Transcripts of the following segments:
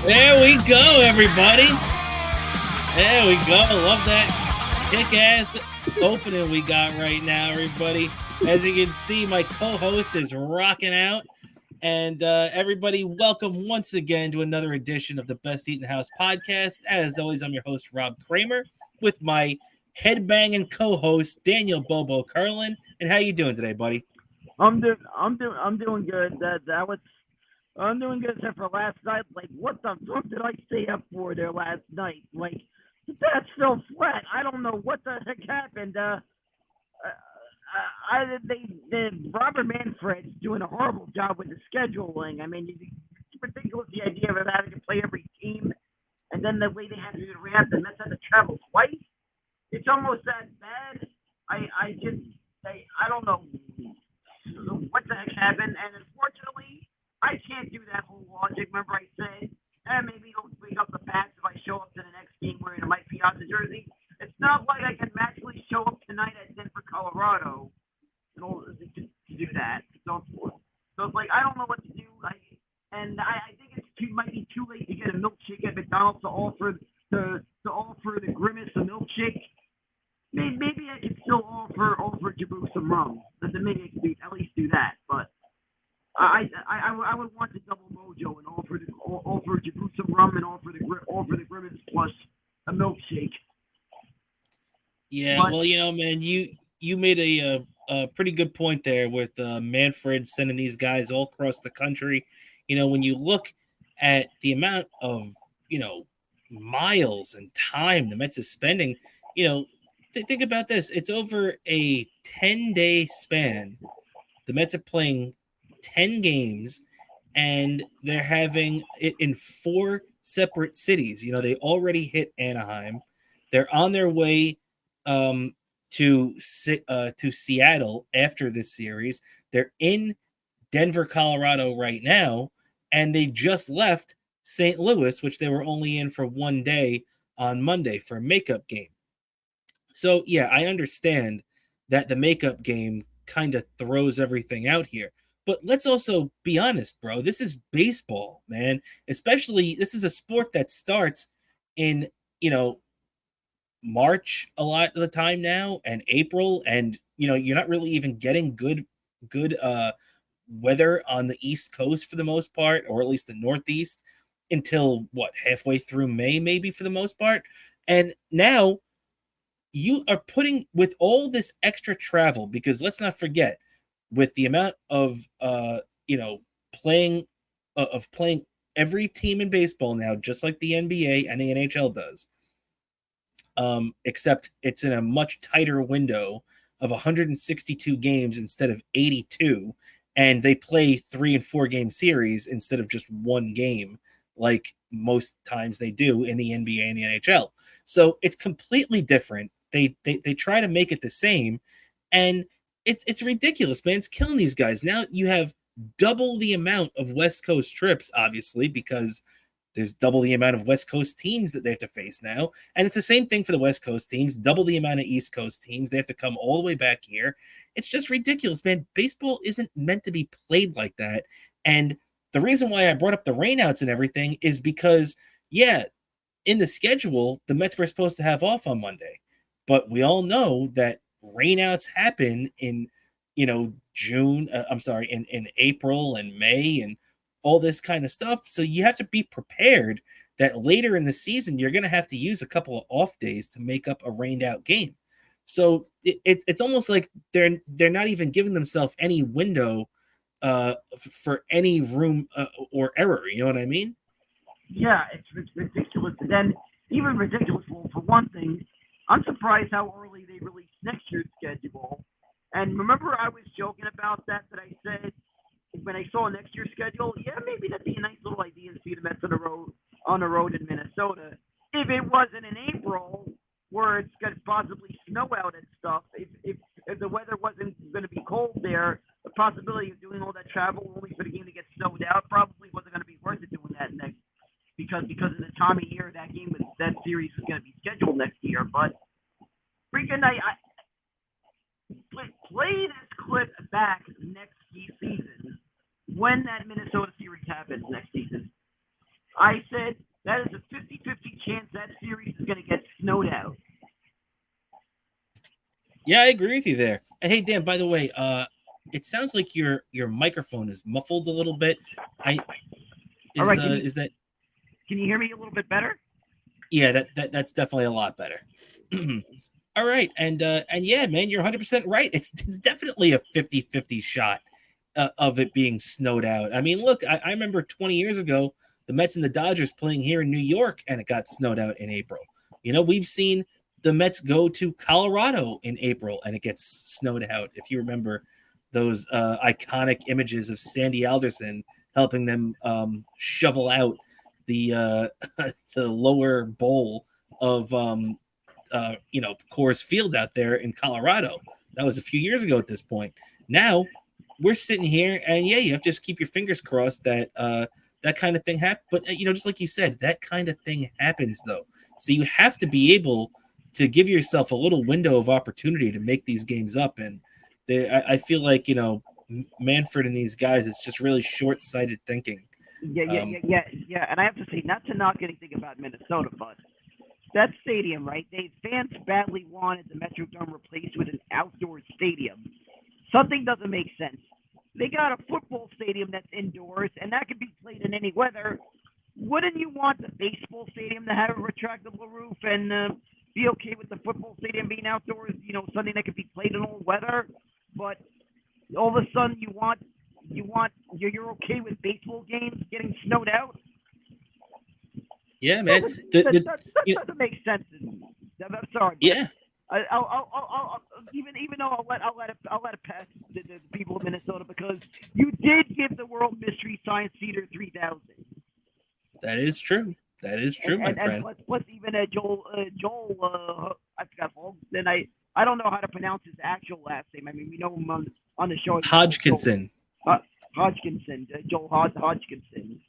There we go, everybody. There we go. Love that kick-ass opening we got right now, everybody. As you can see, my co-host is rocking out. And everybody, welcome once again to another edition of the Best Eat in the House podcast. As always, I'm your host, Rob Cramer, with my headbanging co-host, Daniel Bobo Carlin. And how you doing today, buddy? I'm doing good. I'm doing good except for last night. Like, what the fuck did I stay up for there last night? Like, that's so flat. I don't know what the heck happened. Robert Manfred's doing a horrible job with the scheduling. I mean, it's ridiculous the idea of having to play every team, and then the way they have the Mets have to travel twice. It's almost that bad. I don't know what the heck happened, and unfortunately, I can't do that whole logic. Remember I said, maybe it'll wake up the bats if I show up to the next game wearing a Mike Piazza jersey. It's not like I can magically show up tonight at Denver, Colorado, in order to do that. So it's like, I don't know what to do. I think it might be too late to get a milkshake at McDonald's to offer the Grimace a milkshake. Maybe I can still offer Jabu some rum. Maybe I can at least do that. But I would want the double mojo and offer Jabu some rum and offer the Grimace plus a milkshake. Yeah, well, man, you made a pretty good point there with Manfred sending these guys all across the country. When you look at the amount of miles and time the Mets is spending, think about this. It's over a 10-day span. The Mets are playing 10 games, and they're having it in 4 separate cities. They already hit Anaheim. They're on their way to Seattle after this series. They're in Denver, Colorado right now, and they just left St. Louis, which they were only in for 1 day on Monday for a makeup game. So, yeah, I understand that the makeup game kind of throws everything out here. But let's also be honest, bro. This is baseball, man. Especially, this is a sport that starts in, March a lot of the time now, and April, and you're not really even getting good weather on the East Coast for the most part, or at least the Northeast, until halfway through May, maybe, for the most part. And now you are putting, with all this extra travel, because let's not forget, with the amount of playing every team in baseball now, just like the NBA and the NHL does, except it's in a much tighter window of 162 games instead of 82, and they play 3 and 4 game series instead of just 1 game, like most times they do in the NBA and the NHL. So it's completely different. They try to make it the same, and it's ridiculous, man. It's killing these guys. Now you have double the amount of West Coast trips, obviously, because there's double the amount of West Coast teams that they have to face now. And it's the same thing for the West Coast teams, double the amount of East Coast teams. They have to come all the way back here. It's just ridiculous, man. Baseball isn't meant to be played like that. And the reason why I brought up the rainouts and everything is because, yeah, in the schedule, the Mets were supposed to have off on Monday. But we all know that rainouts happen in, June, in April and May and all this kind of stuff. So you have to be prepared that later in the season, you're going to have to use a couple of off days to make up a rained out game. So it's almost like they're not even giving themselves any window for any room or error. You know what I mean? Yeah, it's ridiculous. And then even ridiculous. Well, for one thing, I'm surprised how early they released next year's schedule. And remember, I was joking about that I said when I saw next year's schedule, yeah, maybe that'd be a nice little idea to see the Mets on the road in Minnesota. If it wasn't in April, where it's going to possibly snow out and stuff, if the weather wasn't going to be cold there, the possibility of doing all that travel only for the game to get snowed out probably wasn't going to be worth it doing that next, because of the time of year that series was going to be scheduled next year. But freaking, I play this clip back next season when that Minnesota series happens next season. I said that is a 50-50 chance that series is going to get snowed out. Yeah, I agree with you there. And hey, Dan, by the way, it sounds like your microphone is muffled a little bit. I All right, can is that you hear me a little bit better? yeah, that's definitely a lot better. All right, and yeah, man, you're 100% right. It's definitely a 50-50 shot of it being snowed out. I mean, look, I remember 20 years ago, the Mets and the Dodgers playing here in New York, and it got snowed out in April. You know, we've seen the Mets go to Colorado in April, and it gets snowed out. If you remember those iconic images of Sandy Alderson helping them shovel out the the lower bowl of Coors Field out there in Colorado. That was a few years ago at this point. Now we're sitting here, and yeah, you have to just keep your fingers crossed that that kind of thing happens. But just like you said, that kind of thing happens though. So you have to be able to give yourself a little window of opportunity to make these games up. And I feel like Manfred and these guys, it's just really short-sighted thinking. Yeah. And I have to say, not to knock anything about Minnesota, but that stadium, right? Fans badly wanted the Metrodome replaced with an outdoor stadium. Something doesn't make sense. They got a football stadium that's indoors, and that can be played in any weather. Wouldn't you want the baseball stadium to have a retractable roof and be okay with the football stadium being outdoors? Something that could be played in all weather. But all of a sudden, you're okay with baseball games getting snowed out? Yeah, man. That doesn't make sense. I'm sorry. Yeah. I'll even though I'll let it pass the people of Minnesota, because you did give the World Mystery Science Theater 3000. That is true. That is true, my friend. And plus even Joel I forgot. Then I don't know how to pronounce his actual last name. I mean, we know him on the show. Hodgkinson. Hodgkinson. Joel Hodgkinson.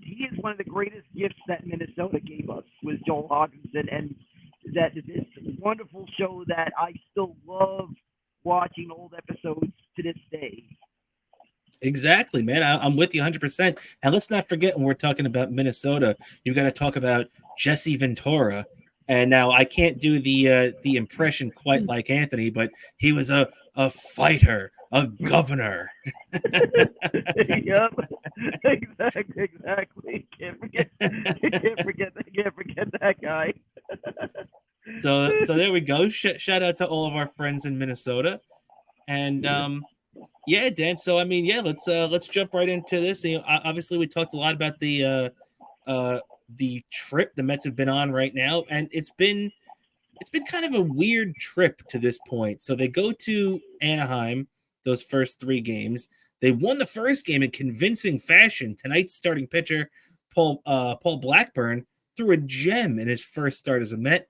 He is one of the greatest gifts that Minnesota gave us, was Joel Hodgkinson, and that this wonderful show that I still love watching old episodes to this day. Exactly, man. I'm with you 100%. And let's not forget, when we're talking about Minnesota, you've got to talk about Jesse Ventura. And now I can't do the impression quite like Anthony, but he was a fighter, a governor. Yep, exactly. Can't forget that guy. So there we go. Shout out to all of our friends in Minnesota. And yeah, Dan. So I mean, yeah, let's jump right into this. Obviously, we talked a lot about the trip the Mets have been on right now, and it's been kind of a weird trip to this point. So they go to Anaheim, those first 3 games. They won the first game in convincing fashion. Tonight's starting pitcher, Paul Blackburn, threw a gem in his first start as a Met.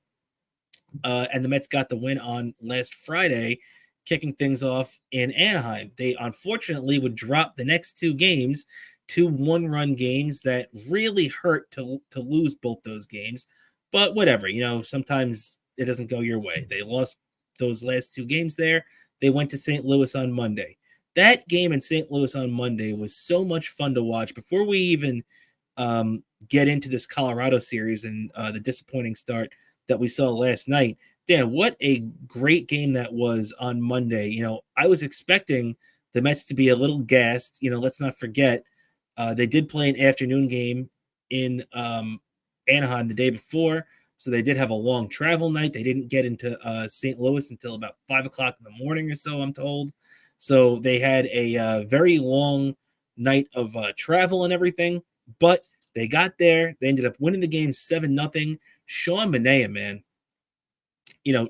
And the Mets got the win on last Friday, kicking things off in Anaheim. They unfortunately would drop the next 2 games, 2 one-run games that really hurt to lose both those games. But whatever, sometimes it doesn't go your way. They lost those last 2 games there. They went to St. Louis on Monday. That game in St. Louis on Monday was so much fun to watch. Before we even get into this Colorado series and the disappointing start that we saw last night, Dan, what a great game that was on Monday. I was expecting the Mets to be a little gassed. Let's not forget, they did play an afternoon game in Anaheim the day before, so they did have a long travel night. They didn't get into St. Louis until about 5 o'clock in the morning or so, I'm told. So they had a very long night of travel and everything, but they got there. They ended up winning the game 7-0. Sean Manaea, man.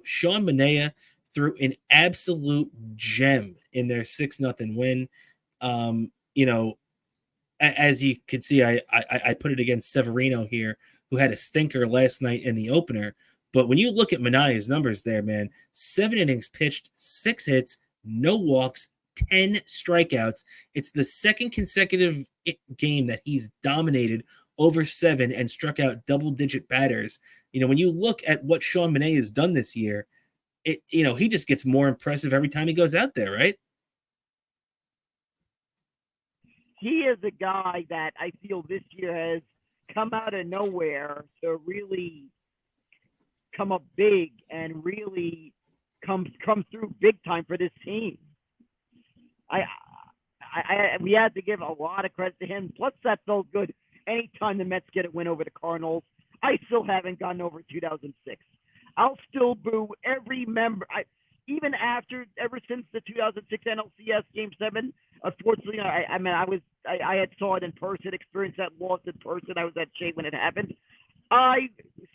Sean Manaea threw an absolute gem in their 6-0 win. As you can see, I put it against Severino here, who had a stinker last night in the opener. But when you look at Manaea's numbers there, man, 7 innings pitched, 6 hits, no walks, 10 strikeouts. It's the second consecutive game that he's dominated over 7 and struck out double-digit batters. When you look at what Sean Manaea has done this year, he just gets more impressive every time he goes out there, right? he is a guy that I feel this year has come out of nowhere to really come up big and really come through big time for this team. I, we had to give a lot of credit to him. Plus, that felt good. Anytime the Mets get a win over the Cardinals, I still haven't gotten over 2006. I'll still boo every member. Even ever since the 2006 NLCS Game 7. Unfortunately, I had saw it in person, experienced that loss in person. I was at Shea when it happened.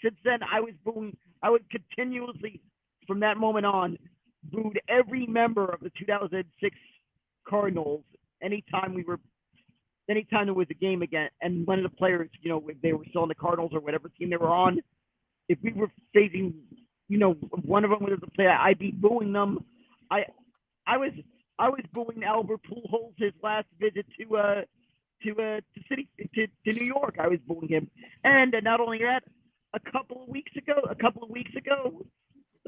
Since then I was booing. I would continuously, from that moment on, booed every member of the 2006 Cardinals anytime there was a game again, and one of the players, if they were still on the Cardinals or whatever team they were on, if we were facing, one of them was a player, I'd be booing them. I was booing Albert Pujols his last visit to New York. I was booing him, and not only that, a couple of weeks ago, a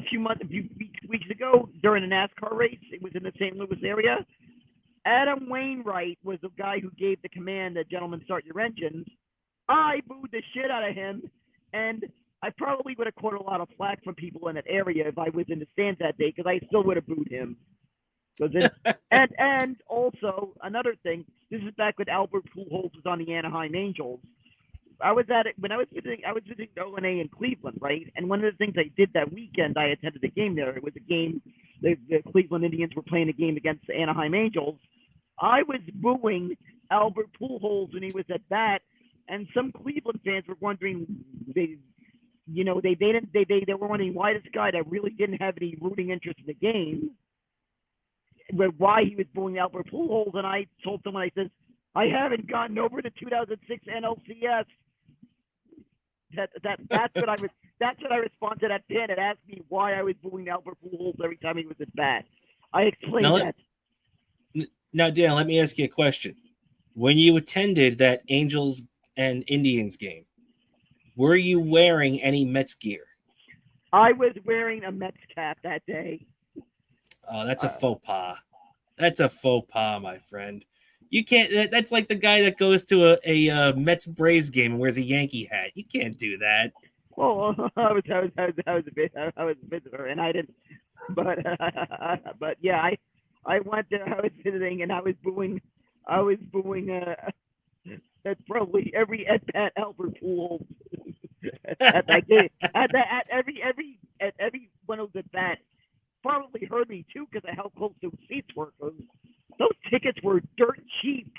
few weeks ago, during a NASCAR race, it was in the St. Louis area. Adam Wainwright was the guy who gave the command that "Gentlemen, start your engines." I booed the shit out of him, and I probably would have caught a lot of flack from people in that area if I was in the stands that day, because I still would have booed him. And also another thing, this is back when Albert Pujols was on the Anaheim Angels. I was visiting O&A in Cleveland, right? And one of the things I did that weekend, I attended a game there. It was a game, the Cleveland Indians were playing a game against the Anaheim Angels. I was booing Albert Pujols when he was at bat, and some Cleveland fans were wondering, they were wondering why this guy that really didn't have any rooting interest in the game, but why he was booing Albert Pujols. And I told someone, I said, I haven't gotten over the 2006 NLCS. That's what I responded to that fan and asked me why I was booing Albert Pujols every time he was at bat. I explained that. Now, Dan, let me ask you a question. When you attended that Angels and Indians game, were you wearing any Mets gear? I was wearing a Mets cap that day. Oh, that's a faux pas. That's a faux pas, my friend. You can't. That's like the guy that goes to a Mets Braves game and wears a Yankee hat. You can't do that. Well, I was a visitor, and I didn't. But yeah, I went there. I was visiting, and I was booing. That's probably every at bat Albert Pujols at that game. At every one of the bats probably heard me too, because of how close those seats were. Those tickets were dirt cheap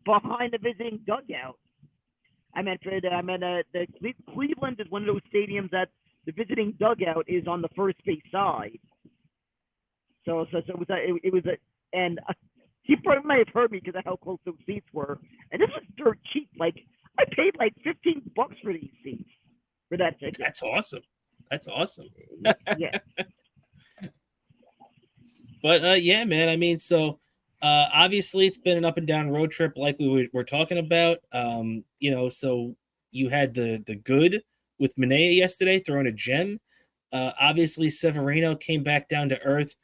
behind the visiting dugout. The Cleveland is one of those stadiums that the visiting dugout is on the first base side. So it was he probably might have heard me because of how close those seats were. And this was dirt cheap. Like, I paid like $15 for these seats for that ticket. That's awesome. Yeah. But yeah, man. I mean, so obviously it's been an up and down road trip, like we were talking about. So you had the good with Manaea yesterday, throwing a gem. Obviously, Severino came back down to earth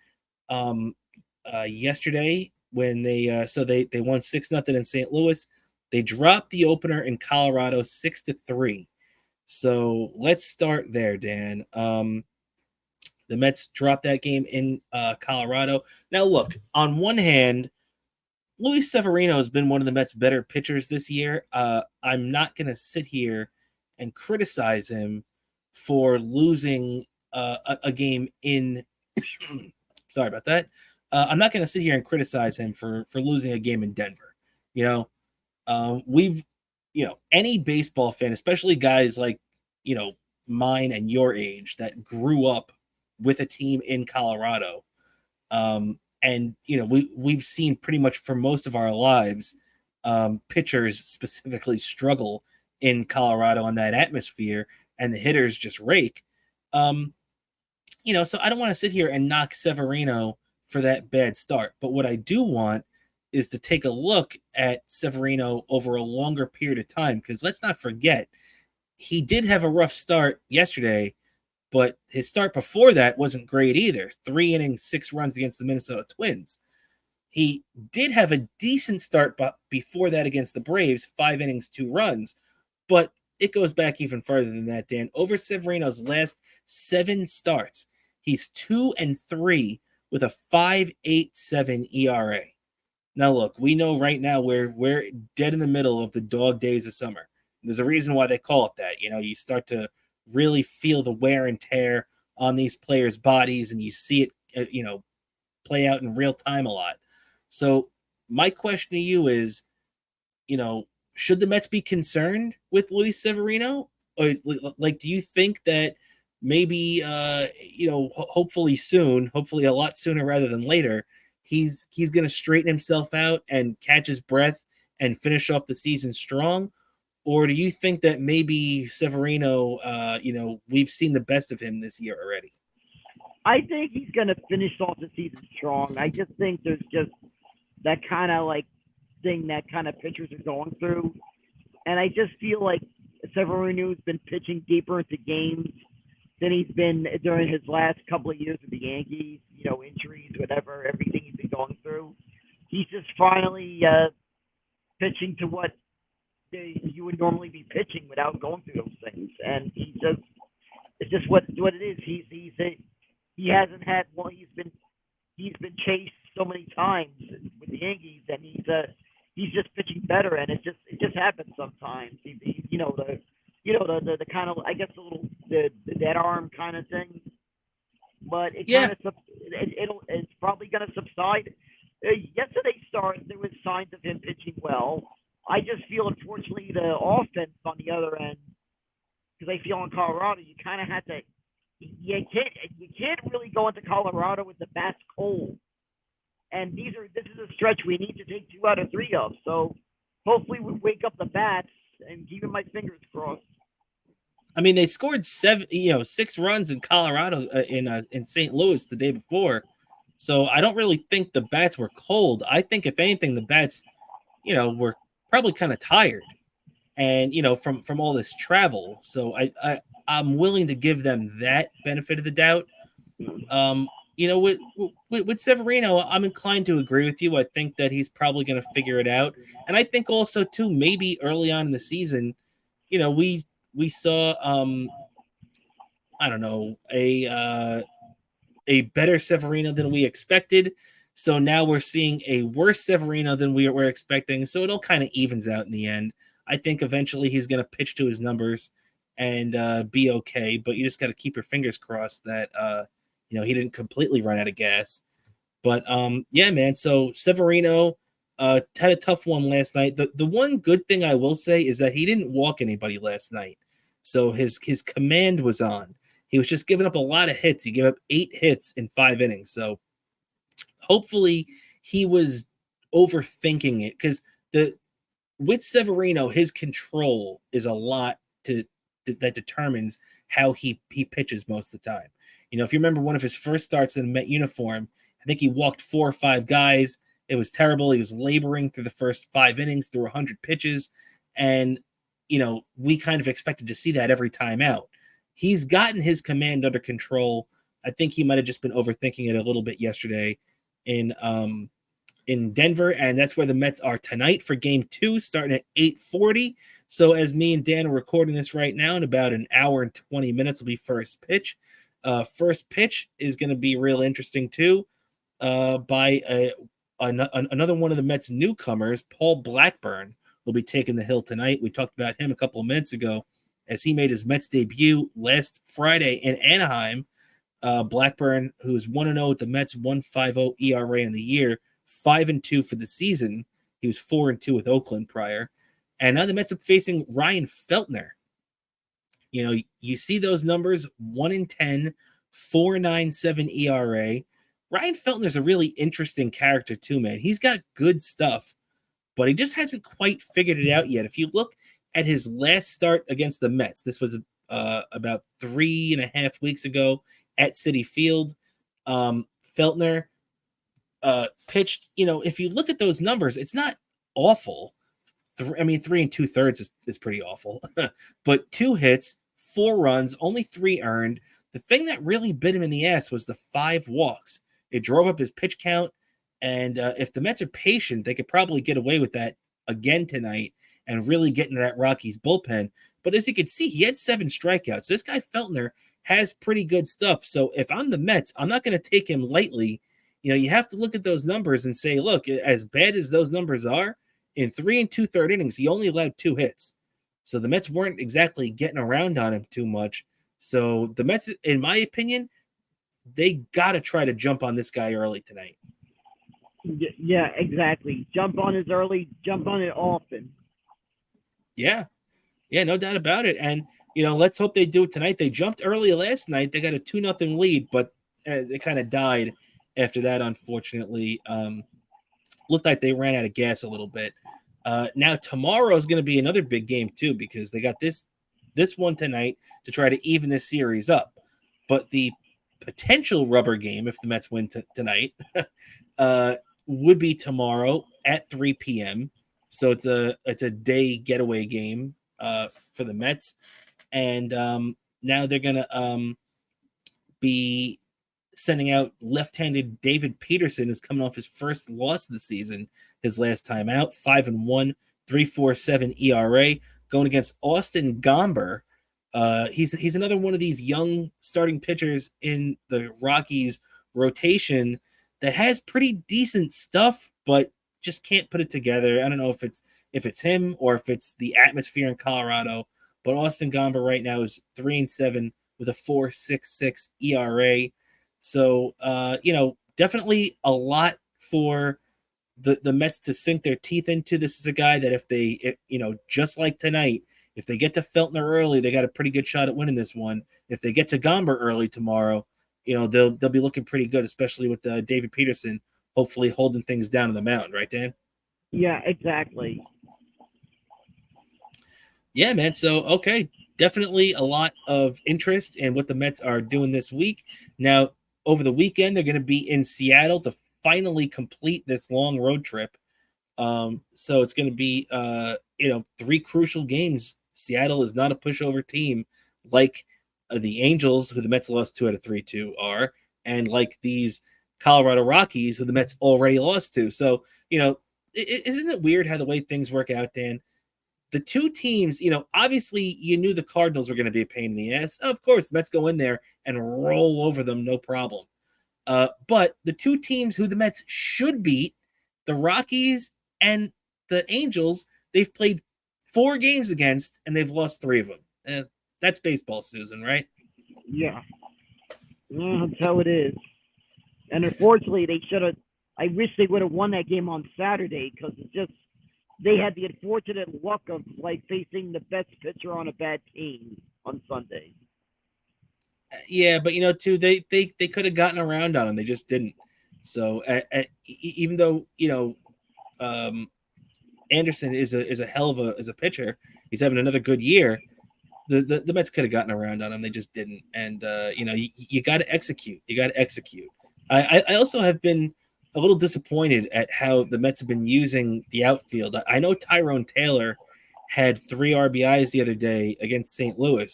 yesterday when they won 6-0 in St. Louis. They dropped the opener in Colorado 6-3. So let's start there, Dan. The Mets dropped that game in Colorado. Now, look, on one hand, Luis Severino has been one of the Mets' better pitchers this year. I'm not going to sit here and criticize him for losing a game in sorry about that. I'm not going to sit here and criticize him for losing a game in Denver. Any baseball fan, especially guys like, mine and your age that grew up with a team in Colorado. And we've seen pretty much for most of our lives, pitchers specifically struggle in Colorado on that atmosphere, and the hitters just rake. So I don't want to sit here and knock Severino for that bad start. But what I do want is to take a look at Severino over a longer period of time, because let's not forget, he did have a rough start yesterday, but his start before that wasn't great either. 3 innings, 6 runs against the Minnesota Twins. He did have a decent start before that against the Braves, 5 innings, 2 runs, but it goes back even further than that, Dan. Over Severino's last 7 starts, he's 2-3 with a 5.87 ERA. Now, look, we know right now we're dead in the middle of the dog days of summer. There's a reason why they call it that. You start to really feel the wear and tear on these players' bodies, and you see it, play out in real time a lot. So my question to you is, should the Mets be concerned with Luis Severino? Or like, do you think that maybe, hopefully soon, hopefully a lot sooner rather than later, he's going to straighten himself out and catch his breath and finish off the season strong? Or do you think that maybe Severino, we've seen the best of him this year already? I think he's going to finish off the season strong. I just think there's just that kind of like thing that kind of pitchers are going through. And I just feel like Severino's been pitching deeper into games than he's been during his last couple of years with the Yankees, injuries, whatever, everything he's been going through. He's just finally pitching to what you would normally be pitching without going through those things. And it's just what it is. He hasn't had one. He's been chased so many times with the Yankees, and he's just pitching better, and it just happens sometimes. The kind of, I guess, the dead arm kind of thing, but it's probably going to subside. Yesterday's start, there was signs of him pitching well. I just feel, unfortunately, the offense on the other end, because I feel in Colorado, you kind of had to. You can't really go into Colorado with the bats cold. And this is a stretch we need to take 2 out of 3 of. So hopefully we wake up the bats, and keeping my fingers crossed. I mean, they scored 6 runs in Colorado in St. Louis the day before. So I don't really think the bats were cold. I think if anything, the bats, were probably kind of tired, and from all this travel. So I'm willing to give them that benefit of the doubt. With Severino, I'm inclined to agree with you. I think that he's probably going to figure it out, and I think also too maybe early on in the season, we saw I don't know, a better Severino than we expected. So now we're seeing a worse Severino than we were expecting. So it all kind of evens out in the end. I think eventually he's going to pitch to his numbers and be okay. But you just got to keep your fingers crossed that he didn't completely run out of gas. But yeah, man. So Severino had a tough one last night. The one good thing I will say is that he didn't walk anybody last night. So his command was on. He was just giving up a lot of hits. He gave up 8 hits in 5 innings. So hopefully he was overthinking it, because with Severino, his control is a lot that determines how he pitches most of the time. If you remember one of his first starts in the Met uniform, I think he walked 4 or 5 guys. It was terrible. He was laboring through the first 5 innings through 100 pitches. And, we kind of expected to see that every time out. He's gotten his command under control. I think he might have just been overthinking it a little bit yesterday in Denver, and that's where the Mets are tonight for Game 2, starting at 8:40. So as me and Dan are recording this right now, in about an hour and 20 minutes will be first pitch. First pitch is going to be real interesting too, by another one of the Mets newcomers, Paul Blackburn, will be taking the hill tonight. We talked about him a couple of minutes ago as he made his Mets debut last Friday in Anaheim. Blackburn, who is 1-0 with the Mets, 1.50 ERA in the year, 5-2 for the season. He was 4-2 with Oakland prior. And now the Mets are facing Ryan Feltner. You see those numbers, 1-10, 4.97 ERA. Ryan Feltner's a really interesting character too, man. He's got good stuff, but he just hasn't quite figured it out yet. If you look at his last start against the Mets, this was about 3.5 weeks ago at Citi Field. Feltner pitched, if you look at those numbers, it's not awful. 3 2/3 is pretty awful. But 2 hits, 4 runs, only 3 earned. The thing that really bit him in the ass was the 5 walks. It drove up his pitch count, And if the Mets are patient, they could probably get away with that again tonight and really get into that Rockies bullpen. But as you can see, he had 7 strikeouts. This guy Feltner has pretty good stuff. So if I'm the Mets, I'm not going to take him lightly. You have to look at those numbers and say, look, as bad as those numbers are, in 3 2/3 innings, he only allowed 2 hits. So the Mets weren't exactly getting around on him too much. So the Mets, in my opinion, they got to try to jump on this guy early tonight. Yeah, exactly. Jump on it early, jump on it often. Yeah, no doubt about it. And let's hope they do it tonight. They jumped early last night. They got a 2-0 lead, but they kind of died after that. Unfortunately, looked like they ran out of gas a little bit. Now tomorrow is going to be another big game too, because they got this one tonight to try to even this series up. But the potential rubber game, if the Mets win tonight, would be tomorrow at 3 p.m. So it's a day getaway game for the Mets, and now they're gonna be sending out left-handed David Peterson, who's coming off his first loss of the season, his last time out, 5-1, 3.47 ERA, going against Austin Gomber. He's another one of these young starting pitchers in the Rockies rotation that has pretty decent stuff, but just can't put it together. I don't know if it's him or if it's the atmosphere in Colorado. But Austin Gomber right now is 3-7 with a 4.66 ERA. So definitely a lot for the Mets to sink their teeth into. This is a guy that if just like tonight, if they get to Feltner early, they got a pretty good shot at winning this one. If they get to Gomber early tomorrow, they'll be looking pretty good, especially with David Peterson hopefully holding things down on the mound, right, Dan? Yeah, exactly. Yeah, man. So, okay, definitely a lot of interest in what the Mets are doing this week. Now, over the weekend, they're going to be in Seattle to finally complete this long road trip. So it's going to be, 3 crucial games. Seattle is not a pushover team like the Angels, who the Mets lost 2 out of 3 to, are, and like these Colorado Rockies, who the Mets already lost to. So, isn't it weird how the way things work out, Dan? The two teams, obviously you knew the Cardinals were going to be a pain in the ass. Of course, the Mets go in there and roll over them, no problem. But the two teams who the Mets should beat, the Rockies and the Angels, they've played 4 games against, and they've lost 3 of them. That's baseball, Susan, right? Yeah. That's how it is. And unfortunately, they should have. I wish they would have won that game on Saturday, because it's just they had the unfortunate luck of facing the best pitcher on a bad team on Sunday. Yeah, but too, they could have gotten around on him. They just didn't. So even though Anderson is a hell of a pitcher, he's having another good year. The Mets could have gotten around on him. They just didn't. And you got to execute. You got to execute. I also have been a little disappointed at how the Mets have been using the outfield. I know Tyrone Taylor had 3 RBIs the other day against St. Louis,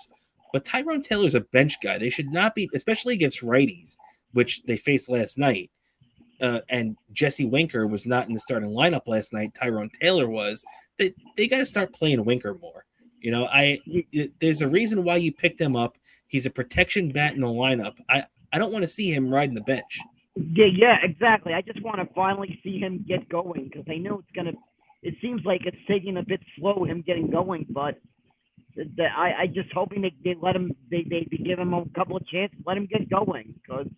but Tyrone Taylor's a bench guy. They should not be, especially against righties, which they faced last night. And Jesse Winker was not in the starting lineup last night. Tyrone Taylor was. They got to start playing Winker more. There's a reason why you picked him up. He's a protection bat in the lineup. I don't want to see him riding the bench. Yeah, exactly. I just want to finally see him get going, because I know it seems like it's taking a bit slow, him getting going, but I just hoping they let him, they give him a couple of chances, let him get going, because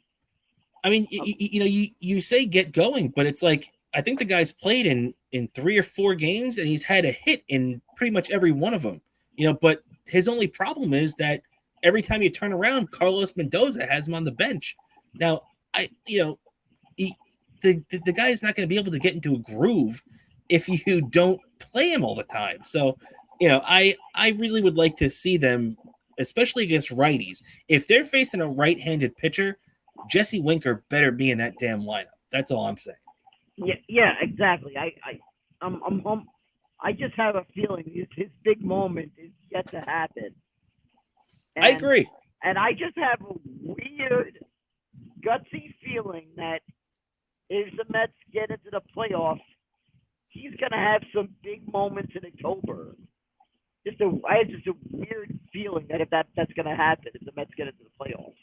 I mean, you say get going, but it's like, I think the guy's played in 3 or 4 games, and he's had a hit in pretty much every one of them. But his only problem is that every time you turn around, Carlos Mendoza has him on the bench. Now, the guy is not going to be able to get into a groove if you don't play him all the time. So, I really would like to see them, especially against righties. If they're facing a right-handed pitcher, Jesse Winker better be in that damn lineup. That's all I'm saying. Yeah, exactly. I just have a feeling his big moment is yet to happen. I agree. And I just have a weird, gutsy feeling that if the Mets get into the playoffs, he's gonna have some big moments in October. I have just a weird feeling that if that's gonna happen, if the Mets get into the playoffs.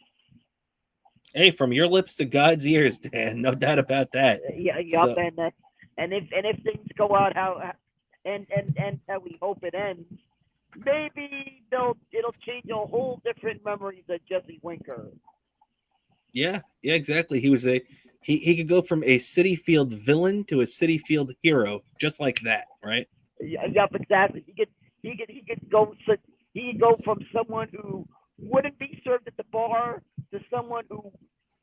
Hey, from your lips to God's ears, Dan. No doubt about that. Yeah, yup, So and if things go out and how we hope it ends, maybe it'll change a whole different memories of Jesse Winker. yeah, yeah, exactly. He could go from a City Field villain to a City Field hero, just like that, right? Yup, exactly. He could go from someone who wouldn't be served at the bar to someone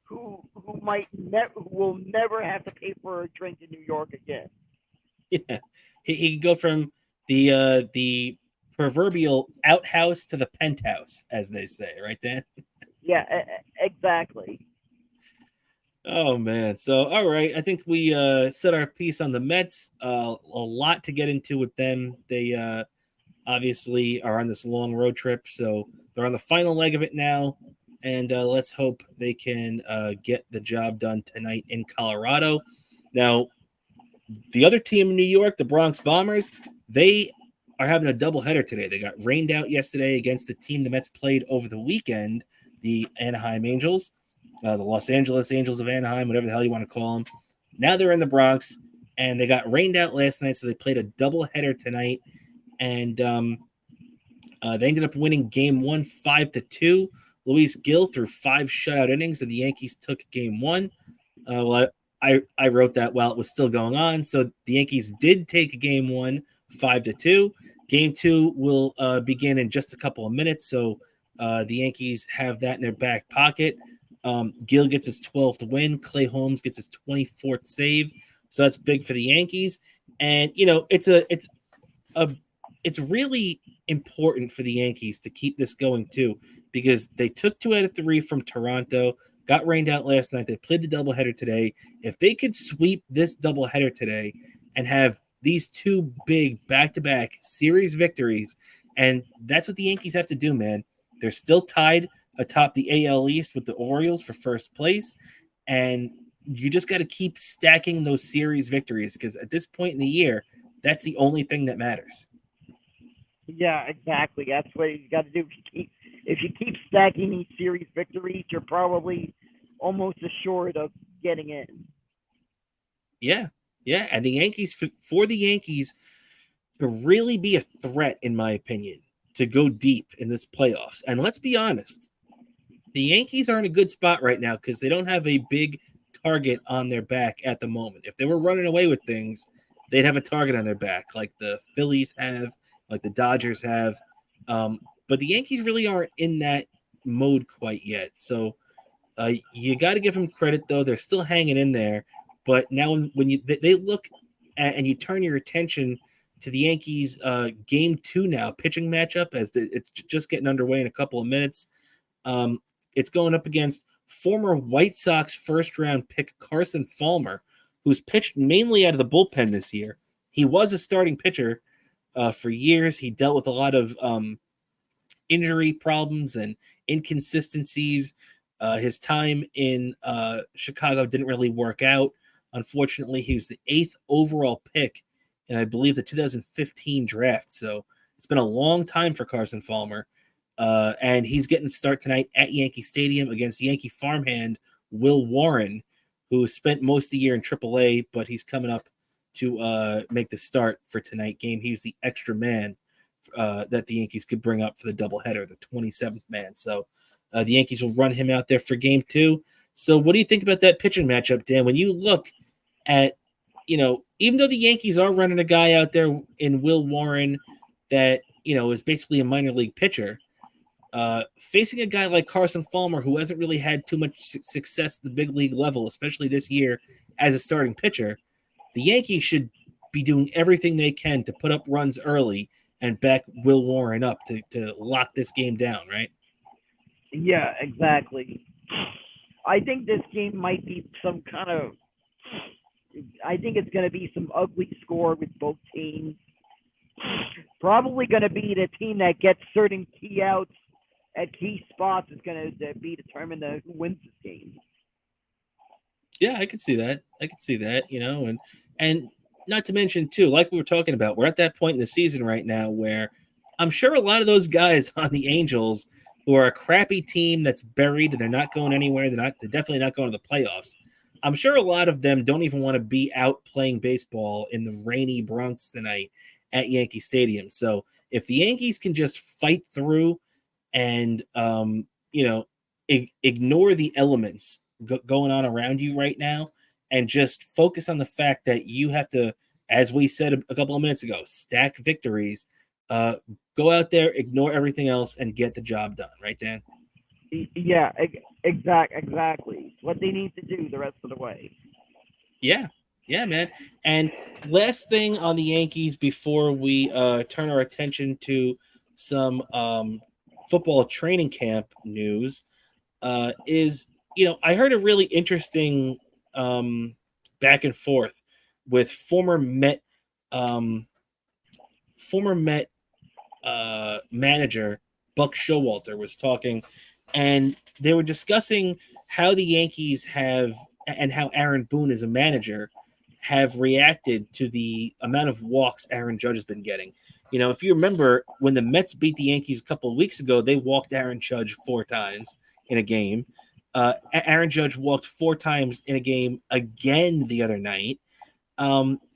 who will never have to pay for a drink in New York again. Yeah, he could go from the proverbial outhouse to the penthouse, as they say, right, Dan? Yeah, exactly. Oh man. So all right, I think we set our piece on the Mets. A lot to get into with them. They obviously are on this long road trip, so they're on the final leg of it now, and let's hope they can get the job done tonight in Colorado. Now, the other team in New York, the Bronx Bombers, they are having a doubleheader today. They got rained out yesterday against the team the Mets played over the weekend, the Anaheim Angels, the Los Angeles Angels of Anaheim, whatever the hell you want to call them. Now they're in the Bronx, and they got rained out last night, so they played a doubleheader tonight, and they ended up winning Game 1 5-2. Luis Gil threw 5 shutout innings, and the Yankees took Game 1. Well, I wrote that while it was still going on. So the Yankees did take Game 1 5-2. Game 2 will begin in just a couple of minutes. So the Yankees have that in their back pocket. Gil gets his 12th win. Clay Holmes gets his 24th save. So that's big for the Yankees. And it's really important for the Yankees to keep this going too, because they took 2 out of 3 from Toronto, got rained out last night. They played the doubleheader today. If they could sweep this doubleheader today and have these 2 big back-to-back series victories, and that's what the Yankees have to do, man. They're still tied atop the AL East with the Orioles for first place, and you just got to keep stacking those series victories, because at this point in the year, that's the only thing that matters. Yeah, exactly. That's what you got to do. If you keep stacking these series victories, you're probably almost assured of getting in. Yeah, yeah, and the Yankees, for the Yankees to really be a threat, in my opinion, to go deep in this playoffs. And let's be honest, the Yankees are in a good spot right now because they don't have a big target on their back at the moment. If they were running away with things, they'd have a target on their back, like the Phillies have, like the Dodgers have. But the Yankees really aren't in that mode quite yet. So you got to give them credit, though. They're still hanging in there. But now when they look at, and you turn your attention to the Yankees game 2 now, pitching matchup, as it's just getting underway in a couple of minutes. It's going up against former White Sox first-round pick Carson Fulmer, who's pitched mainly out of the bullpen this year. He was a starting pitcher for years. He dealt with a lot of injury problems and inconsistencies. His time in Chicago didn't really work out. Unfortunately, he was the 8th overall pick in, I believe, the 2015 draft. So it's been a long time for Carson Fulmer. And he's getting a start tonight at Yankee Stadium against Yankee farmhand Will Warren, who spent most of the year in AAA, but he's coming up to make the start for tonight game. He was the extra man that the Yankees could bring up for the doubleheader, the 27th man. So the Yankees will run him out there for game 2. So what do you think about that pitching matchup, Dan? When you look at, even though the Yankees are running a guy out there in Will Warren that, is basically a minor league pitcher, facing a guy like Carson Fulmer, who hasn't really had too much success at the big league level, especially this year as a starting pitcher, the Yankees should be doing everything they can to put up runs early and back Will Warren up to lock this game down, right? Yeah, exactly. I think this game might be some kind of. I think it's going to be some ugly score with both teams. Probably going to be the team that gets certain key outs at key spots is going to be determined who wins this game. Yeah, I could see that. I could see that, and not to mention too, like we were talking about, we're at that point in the season right now where I'm sure a lot of those guys on the Angels who are a crappy team that's buried and they're not going anywhere, they're definitely not going to the playoffs. I'm sure a lot of them don't even want to be out playing baseball in the rainy Bronx tonight at Yankee Stadium. So if the Yankees can just fight through and ignore the elements going on around you right now and just focus on the fact that you have to, as we said a couple of minutes ago, stack victories. uh Go out there, ignore everything else, and get the job done, right, Dan? Yeah, exactly. What they need to do the rest of the way. Yeah, yeah, man. And last thing on the Yankees before we turn our attention to some football training camp news, is, I heard a really interesting um, back and forth with um, former Met manager Buck Showalter was talking, and they were discussing how the Yankees have and how Aaron Boone as a manager have reacted to the amount of walks Aaron Judge has been getting. If you remember when the Mets beat the Yankees a couple of weeks ago, they walked Aaron Judge 4 times in a game. Aaron Judge walked 4 times in a game again the other night.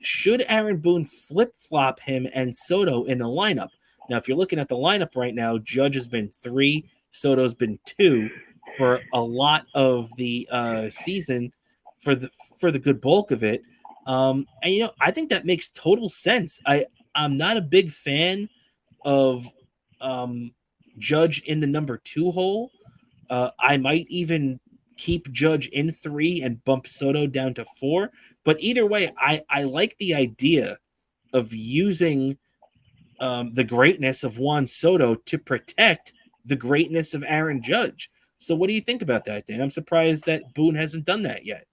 Should Aaron Boone flip flop him and Soto in the lineup? Now, if you're looking at the lineup right now, Judge has been 3, Soto's been 2 for a lot of the season, for the good bulk of it. And I think that makes total sense. I'm not a big fan of um, Judge in the number 2 hole. I might even keep Judge in 3 and bump Soto down to 4. But either way, I like the idea of using the greatness of Juan Soto to protect the greatness of Aaron Judge. So what do you think about that, Dan? I'm surprised that Boone hasn't done that yet.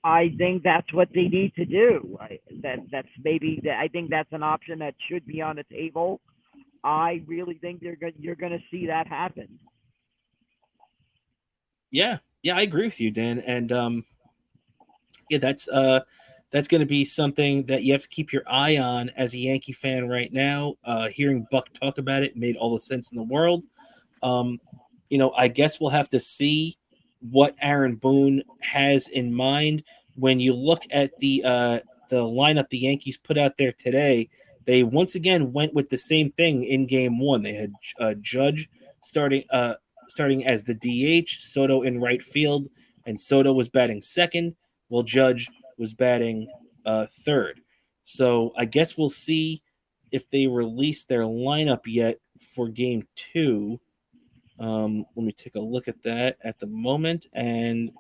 I think that's what they need to do. That's maybe I think that's an option that should be on the table. I really think you're going to see that happen. Yeah, yeah, I agree with you, Dan. And yeah, that's going to be something that you have to keep your eye on as a Yankee fan right now. Hearing Buck talk about it made all the sense in the world. Um, I guess we'll have to see what Aaron Boone has in mind. When you look at the lineup the Yankees put out there today, they once again went with the same thing in Game 1. They had Judge starting starting as the DH, Soto in right field, and Soto was batting second, while Judge was batting third. So I guess we'll see if they release their lineup yet for Game 2. Let me take a look at that at the moment. And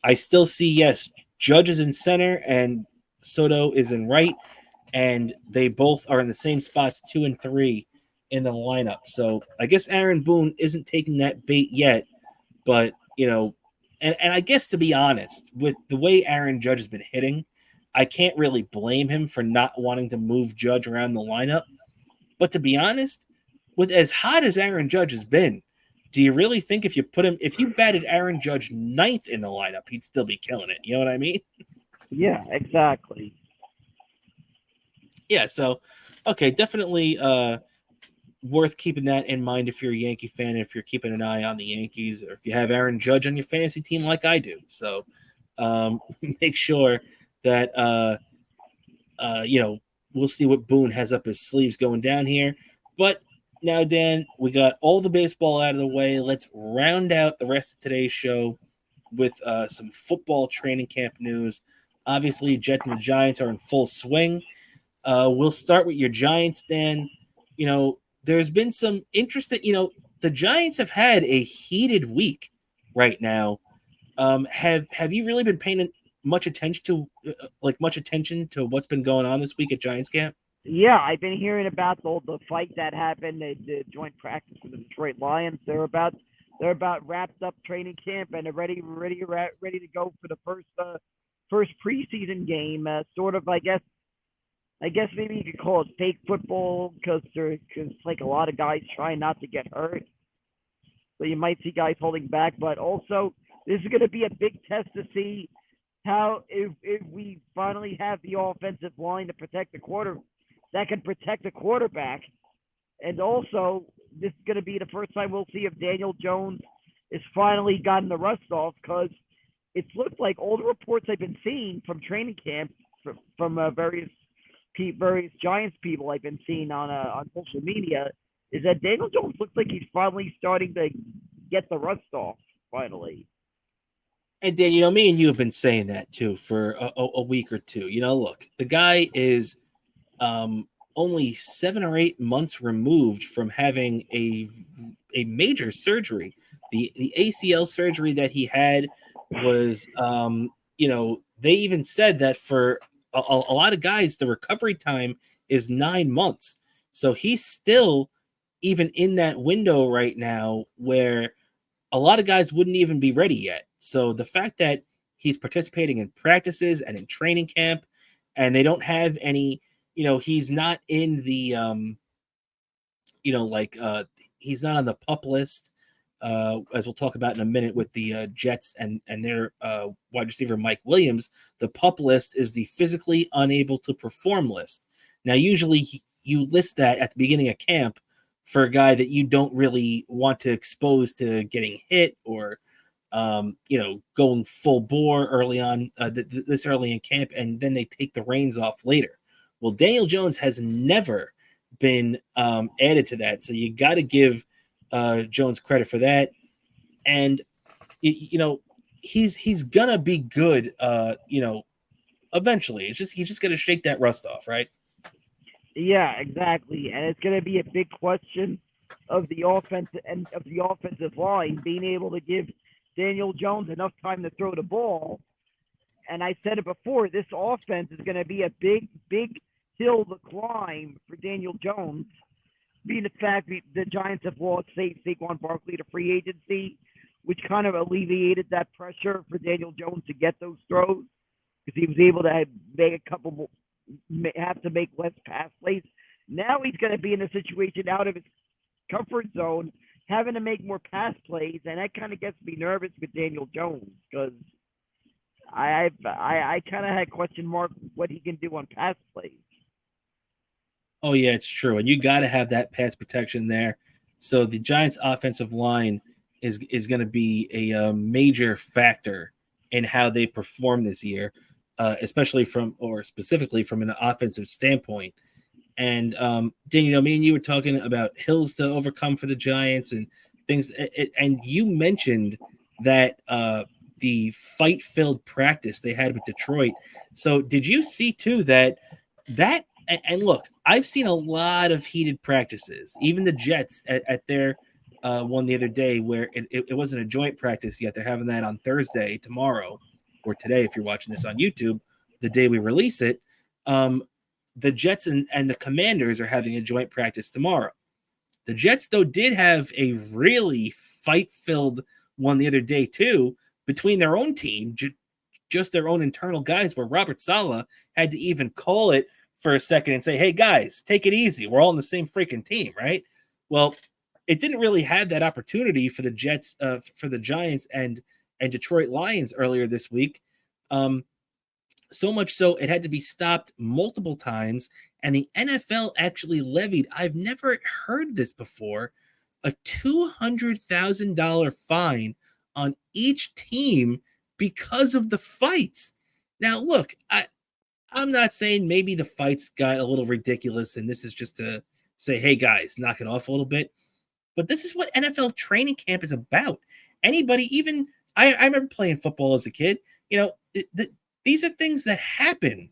I still see, yes, Judge is in center and Soto is in right. And they both are in the same spots, 2 and 3 in the lineup. So I guess Aaron Boone isn't taking that bait yet. But, and I guess to be honest, with the way Aaron Judge has been hitting, I can't really blame him for not wanting to move Judge around the lineup. But to be honest, with as hot as Aaron Judge has been, do you really think if you batted Aaron Judge ninth in the lineup, he'd still be killing it? You know what I mean? Yeah, exactly. Yeah. So, okay, definitely worth keeping that in mind if you're a Yankee fan, if you're keeping an eye on the Yankees, or if you have Aaron Judge on your fantasy team like I do. So, make sure that uh, you know, we'll see what Boone has up his sleeves going down here. But now, Dan, we got all the baseball out of the way. Let's round out the rest of today's show with some football training camp news. Obviously, Jets and the Giants are in full swing. We'll start with your Giants, Dan. There's been some interesting, the Giants have had a heated week right now. Have you really been paying much attention to what's been going on this week at Giants camp? Yeah, I've been hearing about the fight that happened. The joint practice with the Detroit Lions. They're about wrapped up training camp and they're ready to go for the first preseason game. Sort of, I guess maybe you could call it fake football because like a lot of guys trying not to get hurt. So you might see guys holding back, but also This is going to be a big test to see how if we finally have the offensive line to protect the quarter that can protect the quarterback, and also this is going to be the first time we'll see if Daniel Jones is finally gotten the rust off because it's looked like all the reports I've been seeing from training camp from various Giants people I've been seeing on social media is that Daniel Jones looks like he's finally starting to get the rust off finally. And Dan, me and you have been saying that too for a week or two. Look, the guy is only 7 or 8 months removed from having a major surgery. The ACL surgery that he had was, they even said that for a lot of guys, the recovery time is 9 months. So he's still even in that window right now where a lot of guys wouldn't even be ready yet. So the fact that he's participating in practices and in training camp, and they don't have any, he's not in the, he's not on the pup list, as we'll talk about in a minute with the Jets and their wide receiver Mike Williams. The pup list is the physically unable to perform list. Now, usually you list that at the beginning of camp for a guy that you don't really want to expose to getting hit or, going full bore early on, this early in camp, and then they take the reins off later. Well, Daniel Jones has never been added to that, so you got to give Jones credit for that. And he's gonna be good. Eventually, he's just gonna shake that rust off, right? Yeah, exactly. And it's going to be a big question of the offensive line being able to give Daniel Jones enough time to throw the ball. And I said it before, this offense is going to be a big hill to climb for Daniel Jones, being the fact that the Giants have lost Saquon Barkley to free agency, which kind of alleviated that pressure for Daniel Jones to get those throws because he was able to have to make less pass plays. Now he's going to be in a situation out of his comfort zone, having to make more pass plays, and that kind of gets me nervous with Daniel Jones because I kind of had question mark what he can do on pass plays. Oh yeah, it's true, and you got to have that pass protection there. So the Giants' offensive line is going to be a major factor in how they perform this year. Especially specifically from an offensive standpoint. And Dan, me and you were talking about hills to overcome for the Giants and things. And you mentioned that the fight-filled practice they had with Detroit. So did you see too that and look, I've seen a lot of heated practices. Even the Jets at their one the other day where it wasn't a joint practice yet. They're having that on Thursday, tomorrow, or today, if you're watching this on YouTube, the day we release it. The Jets and the Commanders are having a joint practice tomorrow. The Jets, though, did have a really fight-filled one the other day, too, between their own team, just their own internal guys, where Robert Saleh had to even call it for a second and say, hey, guys, take it easy. We're all on the same freaking team, right? Well, it didn't really have that opportunity for the Jets, for the Giants and Detroit Lions earlier this week. So much so it had to be stopped multiple times. And the NFL actually levied, I've never heard this before, a $200,000 fine on each team because of the fights. Now, look, I'm not saying maybe the fights got a little ridiculous and this is just to say, hey, guys, knock it off a little bit. But this is what NFL training camp is about. Anybody, even I remember playing football as a kid. These are things that happen,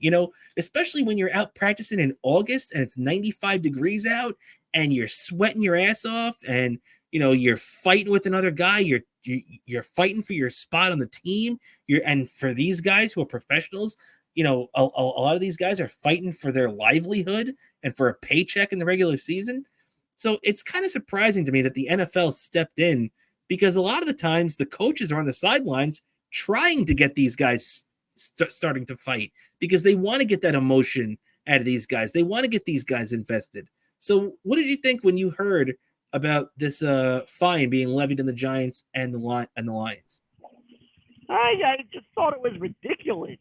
especially when you're out practicing in August and it's 95 degrees out and you're sweating your ass off and, you're fighting with another guy. You're fighting for your spot on the team. And for these guys who are professionals, a lot of these guys are fighting for their livelihood and for a paycheck in the regular season. So it's kind of surprising to me that the NFL stepped in because a lot of the times the coaches are on the sidelines trying to get these guys starting to fight because they want to get that emotion out of these guys. They want to get these guys invested. So what did you think when you heard about this fine being levied on the Giants and the Lions? I just thought it was ridiculous.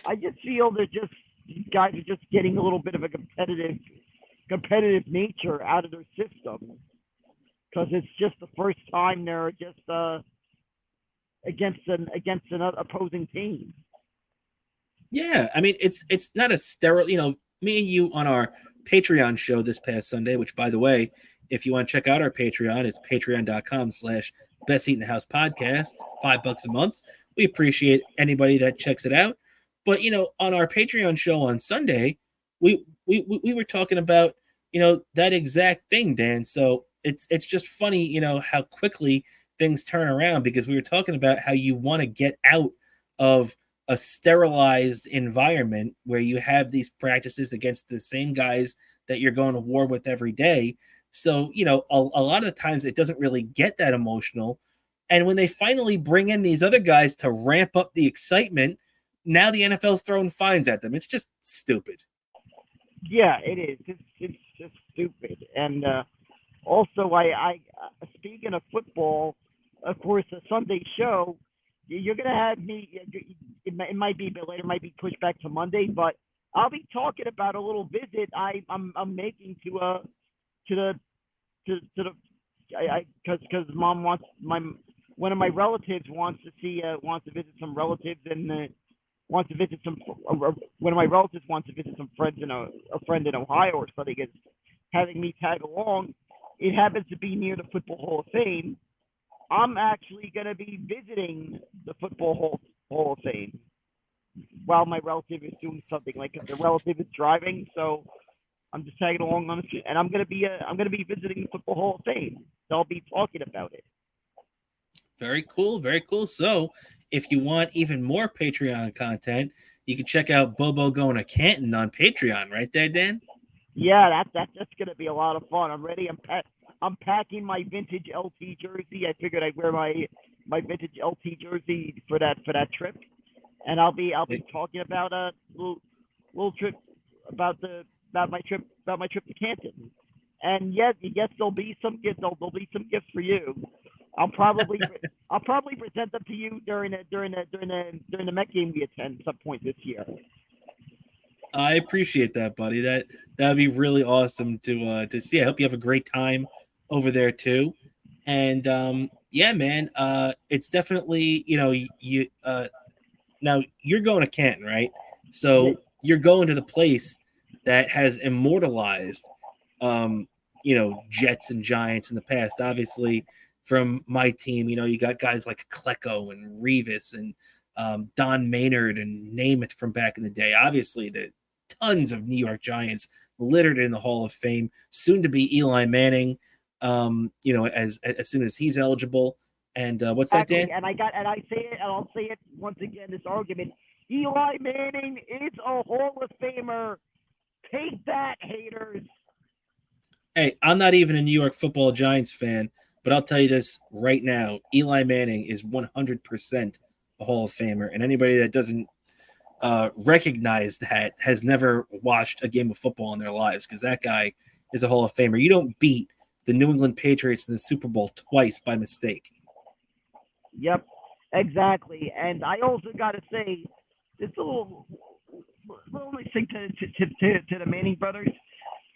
I just feel that just these guys are just getting a little bit of a competitive nature out of their system because it's just the first time they're just against an opposing team. Yeah, I mean it's not a sterile. Me and you on our Patreon show this past Sunday, which by the way, if you want to check out our Patreon, it's patreon.com/best eat in the house podcast, $5 a month. We appreciate anybody that checks it out. But on our Patreon show on Sunday, we were talking about that exact thing, Dan. So it's just funny, how quickly things turn around because we were talking about how you want to get out of a sterilized environment where you have these practices against the same guys that you're going to war with every day. So, a lot of the times it doesn't really get that emotional. And when they finally bring in these other guys to ramp up the excitement, now the NFL's throwing fines at them. It's just stupid. Yeah, it is. It's just stupid. And also, I speaking of football, of course, a Sunday show, you're gonna have me. It might be a bit later, it might be pushed back to Monday, but I'll be talking about a little visit I'm making to the because mom wants one of my relatives wants to visit some relatives and wants to visit some one of my relatives wants to visit some friends in a friend in Ohio or something. Is having me tag along. It happens to be near the Football Hall of Fame. I'm actually going to be visiting the Football Hall of Fame while my relative is doing something. Like if the relative is driving, so I'm just tagging along on it, and I'm going to be visiting the Football Hall of Fame. So I'll be talking about it. Very cool, very cool. So if you want even more Patreon content, you can check out Bobo Going to Canton on Patreon, right there, Dan. Yeah, that's going to be a lot of fun. I'm ready. I'm packing my vintage LT jersey. I figured I'd wear my vintage LT jersey for that trip, and I'll be talking about a little trip about my trip to Canton. And yes, there'll be some gifts. There'll be some gifts for you. I'll probably present them to you during the Met game we attend some point this year. I appreciate that, buddy. That'd be really awesome to see. I hope you have a great time over there too. And yeah, man, it's definitely you now you're going to Canton, right? So you're going to the place that has immortalized Jets and Giants in the past. Obviously, from my team, you got guys like Klecko and Revis and Don Maynard and Namath from back in the day. Obviously, the tons of New York Giants littered in the Hall of Fame. Soon to be Eli Manning, as soon as he's eligible. And what's exactly. that, Dan? And I say it, and I'll say it once again. This argument: Eli Manning is a Hall of Famer. Take that, haters. Hey, I'm not even a New York Football Giants fan, but I'll tell you this right now: Eli Manning is 100% a Hall of Famer, and anybody that doesn't recognize that has never watched a game of football in their lives, because that guy is a Hall of Famer. You don't beat the New England Patriots in the Super Bowl twice by mistake. Yep, exactly. And I also got to say, it's a little nice thing to the Manning brothers.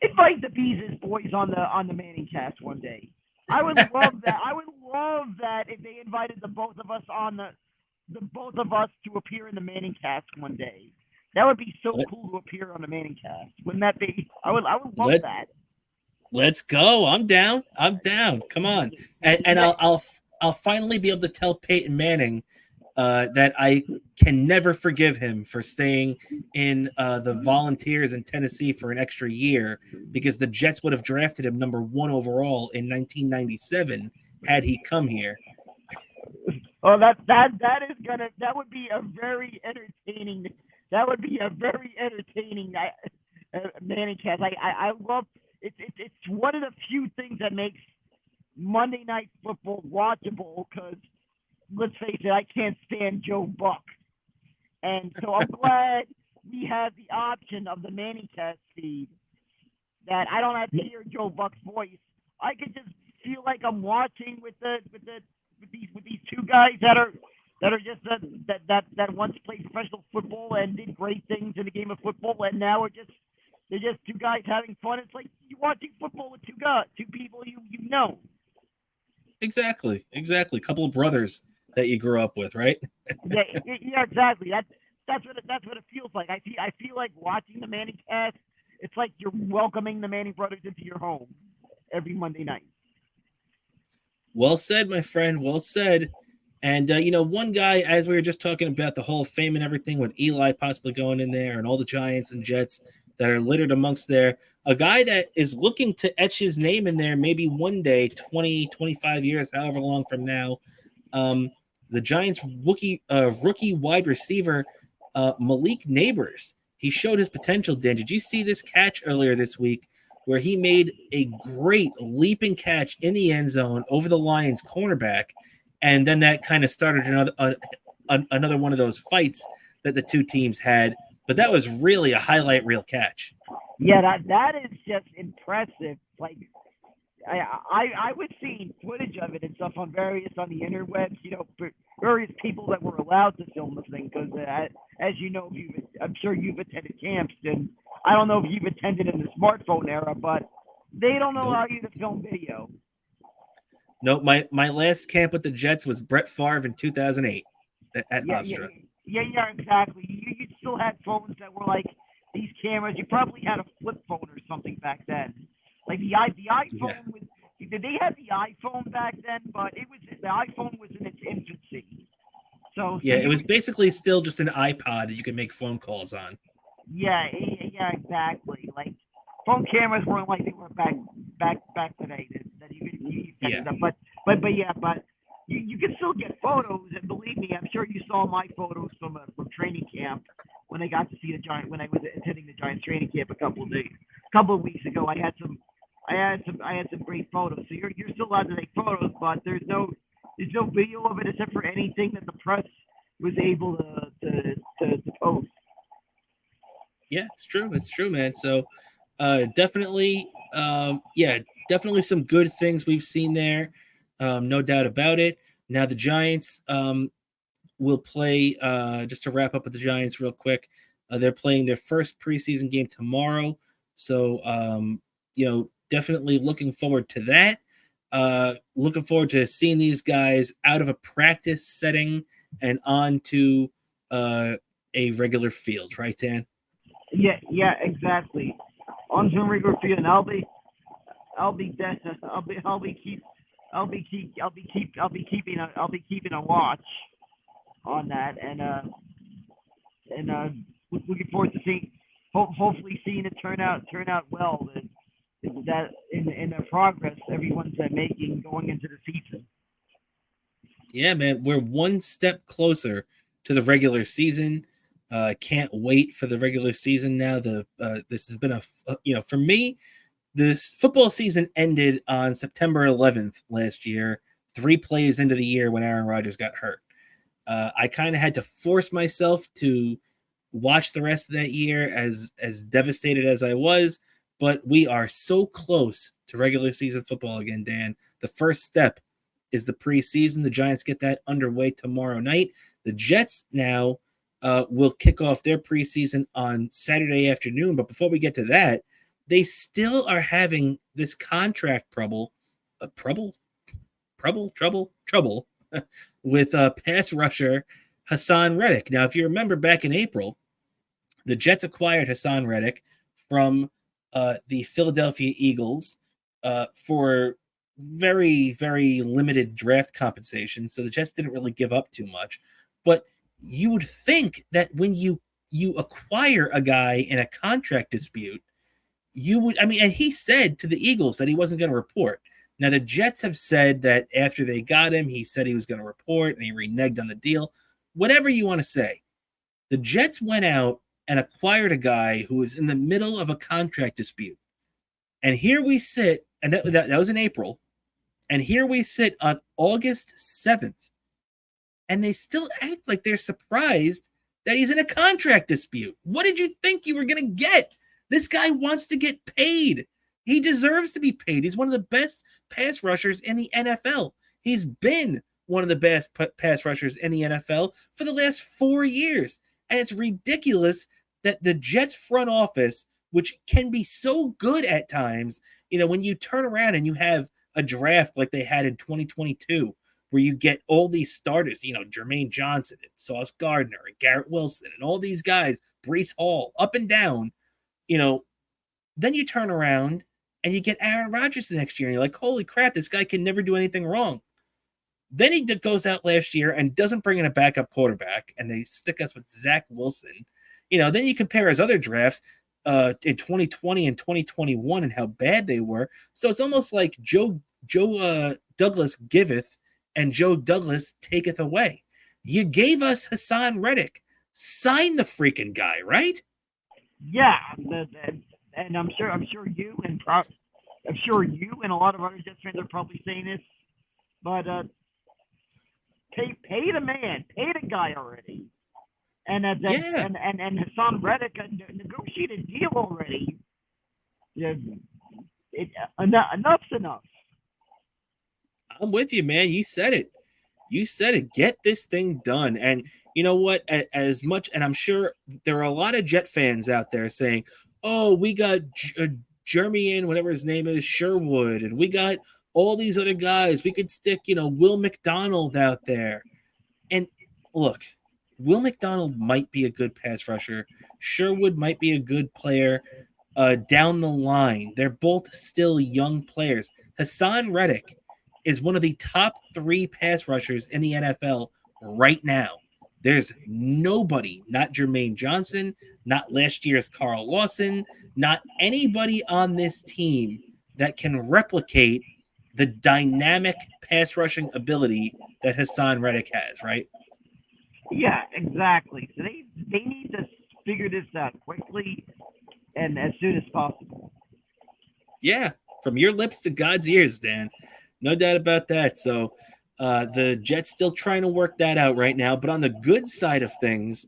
Invite the Beezus boys on the Manning cast one day. I would love that. I would love that if they invited the both of us to appear in the Manning cast one day. That would be so cool to appear on the Manning cast. Wouldn't that be? I would love that. Let's go. I'm down. Come on. And I'll finally be able to tell Peyton Manning that I can never forgive him for staying in the Volunteers in Tennessee for an extra year, because the Jets would have drafted him number 1 overall in 1997 had he come here. Oh, that would be a very entertaining. That would be a very entertaining Manning cast. I love it. It's one of the few things that makes Monday Night Football watchable, because let's face it, I can't stand Joe Buck. And so I'm glad we have the option of the Manning cast feed, that I don't have to hear Joe Buck's voice. I could just feel like I'm watching with these two guys that are that are just that once played professional football and did great things in the game of football, and now are just they're just two guys having fun. It's like you watching football with two people you know. Exactly. A couple of brothers that you grew up with, right? Yeah, exactly. That's what it feels like. I feel like watching the Manning cast. It's like you're welcoming the Manning brothers into your home every Monday night. Well said, my friend. Well said. And one guy, as we were just talking about the Hall of Fame and everything, with Eli possibly going in there, and all the Giants and Jets that are littered amongst there, a guy that is looking to etch his name in there, maybe one day, 20, 25 years, however long from now. Um, the Giants rookie wide receiver, Malik Neighbors. He showed his potential. Dan, did you see this catch earlier this week where he made a great leaping catch in the end zone over the Lions cornerback? And then that kind of started another one of those fights that the two teams had. But that was really a highlight reel catch. Yeah, that is just impressive. Like I was seeing footage of it and stuff on the interwebs. Various people that were allowed to film the thing because, as you know, I'm sure you've attended camps, and I don't know if you've attended in the smartphone era, but they don't allow you to film video. No, my last camp with the Jets was Brett Favre in 2008 at Yeah, yeah, Hofstra. yeah, exactly. You still had phones that were like these cameras. You probably had a flip phone or something back then. Like the Yeah. iPhone was. They had the iPhone back then, but the iPhone was in its infancy. So Yeah, it you was basically still just an iPod that you could make phone calls on. yeah, exactly. Like phone cameras weren't like they were back today that you catch Yeah. them. But you can still get photos, and believe me, I'm sure you saw my photos from training camp when I got to see the Giant when I was attending the Giants training camp a couple of weeks ago. I had some great photos. So you're still allowed to take photos, but there's no video of it except for anything that the press was able to post. Yeah, it's true. It's true, man. So definitely, definitely some good things we've seen there. No doubt about it. Now the Giants will play, just to wrap up with the Giants real quick. They're playing their first preseason game tomorrow. So, definitely looking forward to that. Looking forward to seeing these guys out of a practice setting and onto a regular field, right, Dan? Yeah, exactly. On Zoom regular field, and I'll be des- I'll be keeping a watch on that, and looking forward to hopefully seeing it turn out well. That in the progress everyone's making going into the season. Yeah, man, we're one step closer to the regular season. Can't wait for the regular season now. This has been for me, this football season ended on September 11th last year, 3 plays into the year when Aaron Rodgers got hurt. I kind of had to force myself to watch the rest of that year, as devastated as I was. But we are so close to regular season football again, Dan. The first step is the preseason. The Giants get that underway tomorrow night. The Jets now will kick off their preseason on Saturday afternoon. But before we get to that, they still are having this contract trouble with pass rusher Hassan Reddick. Now, if you remember back in April, the Jets acquired Hassan Reddick from the Philadelphia Eagles for very, very limited draft compensation. So the Jets didn't really give up too much. But you would think that when you acquire a guy in a contract dispute, you would, I mean, and he said to the Eagles that he wasn't going to report. Now, the Jets have said that after they got him, he said he was going to report and he reneged on the deal. Whatever you want to say, the Jets went out and acquired a guy who was in the middle of a contract dispute. And here we sit, and that was in April, and here we sit on August 7th, and they still act like they're surprised that he's in a contract dispute. What did you think you were going to get? This guy wants to get paid. He deserves to be paid. He's one of the best pass rushers in the NFL. He's been one of the best pass rushers in the NFL for the last 4 years. And it's ridiculous that the Jets front office, which can be so good at times, when you turn around and you have a draft like they had in 2022, where you get all these starters, Jermaine Johnson and Sauce Gardner and Garrett Wilson and all these guys, Breece Hall, up and down, then you turn around and you get Aaron Rodgers the next year, and you're like, holy crap, this guy can never do anything wrong. Then he goes out last year and doesn't bring in a backup quarterback, and they stick us with Zach Wilson. Then you compare his other drafts in 2020 and 2021 and how bad they were. So it's almost like Joe Douglas giveth and Joe Douglas taketh away. You gave us Hassan Reddick. Sign the freaking guy, right? Yeah, and I'm sure you and a lot of other Jets fans are probably saying this, but pay the man, pay the guy already, and Hassan Reddick negotiated a deal already. Yeah, enough's enough. I'm with you, man. You said it. Get this thing done. And you know what? As much, and I'm sure there are a lot of Jet fans out there saying, oh, we got Jeremy, whatever his name is, Sherwood, and we got all these other guys. We could stick, Will McDonald out there. And look, Will McDonald might be a good pass rusher. Sherwood might be a good player down the line. They're both still young players. Hassan Reddick is one of the top 3 pass rushers in the NFL right now. There's nobody, not Jermaine Johnson, not last year's Carl Lawson, not anybody on this team that can replicate the dynamic pass rushing ability that Hassan Reddick has, right? Yeah, exactly. So they need to figure this out quickly and as soon as possible. Yeah, from your lips to God's ears, Dan. No doubt about that. So the Jets still trying to work that out right now. But on the good side of things,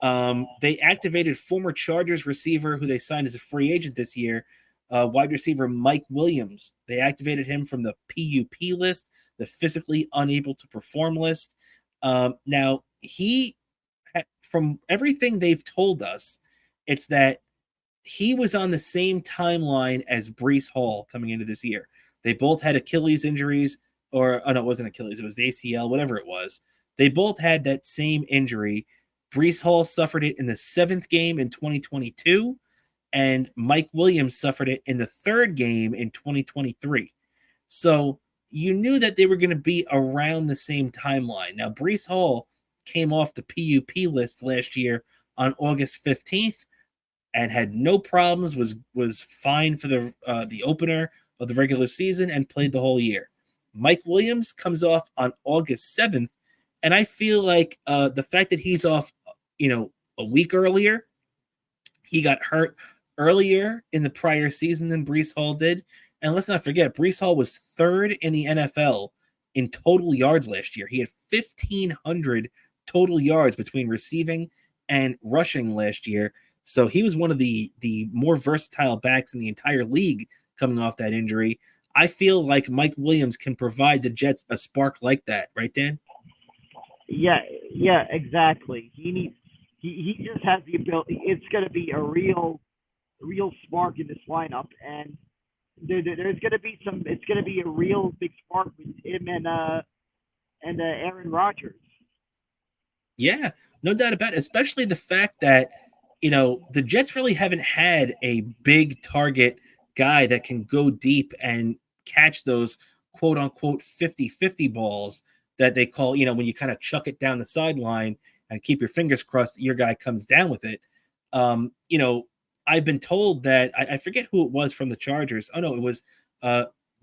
they activated former Chargers receiver who they signed as a free agent this year, wide receiver Mike Williams. They activated him from the PUP list, the physically unable to perform list. Now, from everything they've told us, it's that he was on the same timeline as Breece Hall coming into this year. They both had Achilles injuries, no, it wasn't Achilles. It was ACL, whatever it was. They both had that same injury. Breece Hall suffered it in the 7th game in 2022, and Mike Williams suffered it in the 3rd game in 2023. So you knew that they were going to be around the same timeline. Now, Breece Hall came off the PUP list last year on August 15th and had no problems, was fine for the opener of the regular season and played the whole year. Mike Williams comes off on August 7th, and I feel like the fact that he's off, a week earlier, he got hurt earlier in the prior season than Breece Hall did. And let's not forget, Breece Hall was 3rd in the NFL in total yards last year. He had 1,500 total yards between receiving and rushing last year. So he was one of the more versatile backs in the entire league coming off that injury. I feel like Mike Williams can provide the Jets a spark like that, right, Dan? Yeah, exactly. He just has the ability. It's going to be a real spark in this lineup, and there's going to be some. It's going to be a real big spark with him and Aaron Rodgers. Yeah, no doubt about it. Especially the fact that the Jets really haven't had a big target guy that can go deep and catch those quote unquote 50-50 balls that they call, when you kind of chuck it down the sideline and keep your fingers crossed that your guy comes down with it. I've been told that I forget who it was from the Chargers. Oh no, it was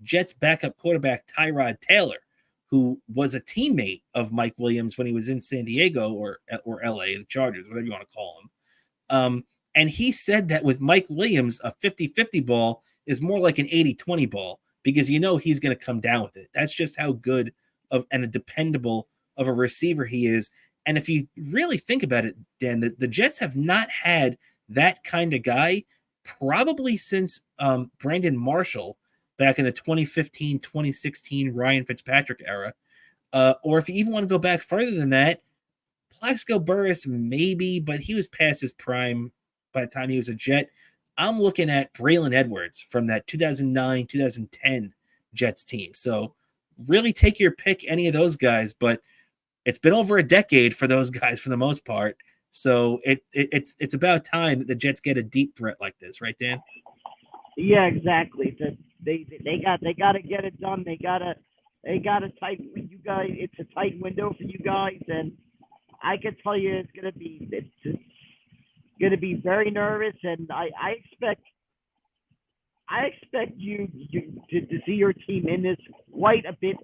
Jets backup quarterback Tyrod Taylor, who was a teammate of Mike Williams when he was in San Diego or LA, the Chargers, whatever you want to call him. And he said that with Mike Williams, a 50-50 ball is more like an 80-20 ball because he's going to come down with it. That's just how good and a dependable of a receiver he is. And if you really think about it, Dan, the Jets have not had that kind of guy probably since Brandon Marshall back in the 2015-2016 Ryan Fitzpatrick era. Or if you even want to go back further than that, Plaxico Burress maybe, but he was past his prime by the time he was a Jet. I'm looking at Braylon Edwards from that 2009 2010 Jets team. So really take your pick, any of those guys, but it's been over a decade for those guys for the most part. So it's about time that the Jets get a deep threat like this, right, Dan? Yeah, exactly. They got to get it done. They got a tight you guys. It's a tight window for you guys, and I can tell you it's gonna be very nervous, and I expect you to see your team in this quite a bit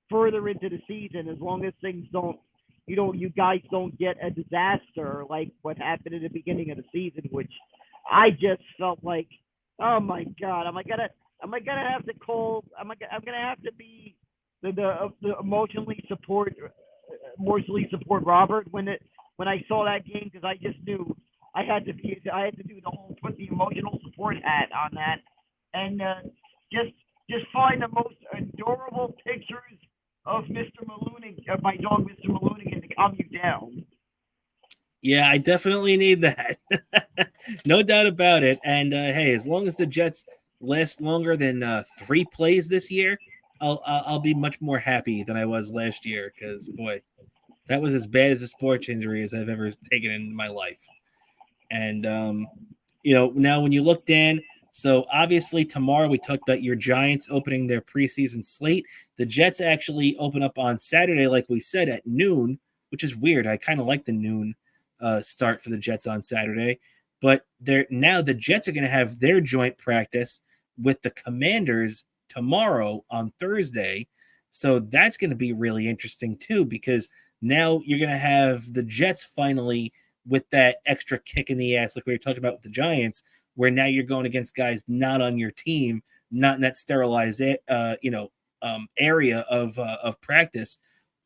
further into the season, as long as things don't, you guys don't get a disaster like what happened in the beginning of the season, which I just felt like, oh my God, am I gonna have to call? I'm gonna have to be the emotionally support Robert when I saw that game, because I just knew I had to do the whole put the emotional support hat on that, and just just find the most adorable pictures of Mr. Malooning, of my dog Mr. Malooning, to calm you down. Yeah, I definitely need that. No doubt about it. And hey, as long as the Jets last longer than 3 plays this year, I'll be much more happy than I was last year. Because boy, that was as bad as a sports injury as I've ever taken in my life. And now when you look, Dan, so obviously tomorrow we talked about your Giants opening their preseason slate. The Jets actually open up on Saturday, like we said, at noon, which is weird. I kind of like the noon start for the Jets on Saturday, but they're now the Jets are going to have their joint practice with the Commanders tomorrow on Thursday. So that's going to be really interesting too, because now you're going to have the Jets finally with that extra kick in the ass, like we were talking about with the Giants, where now you're going against guys not on your team, not in that sterilized, area of practice.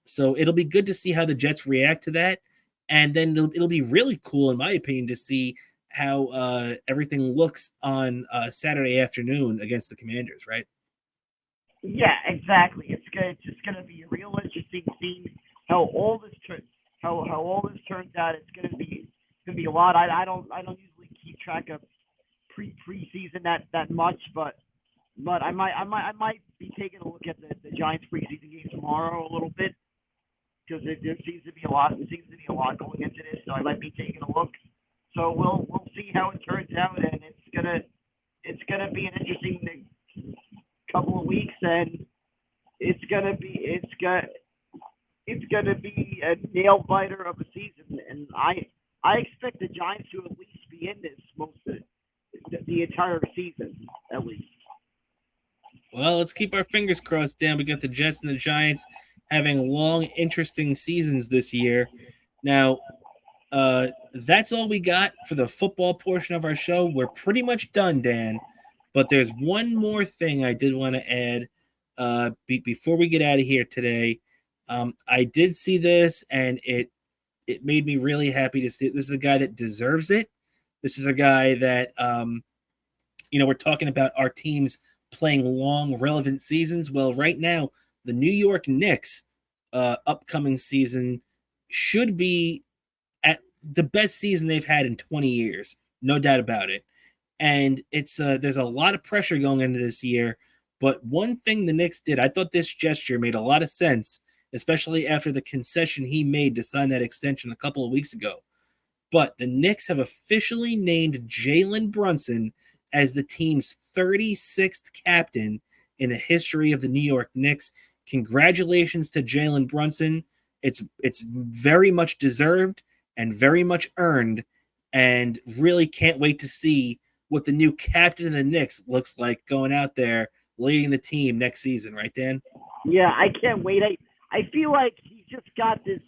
So it'll be good to see how the Jets react to that, and then it'll be really cool, in my opinion, to see how everything looks on Saturday afternoon against the Commanders, right? Yeah, exactly. It's just gonna be a real interesting scene. How all this turns how all this turns out. It's gonna be a lot. I don't usually keep track of preseason that much, but I might be taking a look at the Giants preseason game tomorrow a little bit, because there seems to be a lot. There seems to be a lot going into this, so I might be taking a look. So we'll see how it turns out, and it's gonna be an interesting couple of weeks, and it's gonna be a nail biter of a season, and I expect the Giants to at least be in this most of the entire season, at least. Well, let's keep our fingers crossed, Dan. We got the Jets and the Giants having long, interesting seasons this year. Now, that's all we got for the football portion of our show. We're pretty much done, Dan. But there's one more thing I did want to add before we get out of here today. I did see this, and it made me really happy to see it. This is a guy that deserves it. This is a guy that we're talking about our teams playing long, relevant seasons. Well, right now, the New York Knicks upcoming season should be at the best season they've had in 20 years, no doubt about it. And it's there's a lot of pressure going into this year. But one thing the Knicks did, I thought this gesture made a lot of sense, especially after the concession he made to sign that extension a couple of weeks ago. But the Knicks have officially named Jalen Brunson as the team's 36th captain in the history of the New York Knicks. Congratulations to Jalen Brunson. It's very much deserved and very much earned, and really can't wait to see what the new captain of the Knicks looks like going out there leading the team next season, right, Dan? Yeah, I can't wait. I feel like he's just got this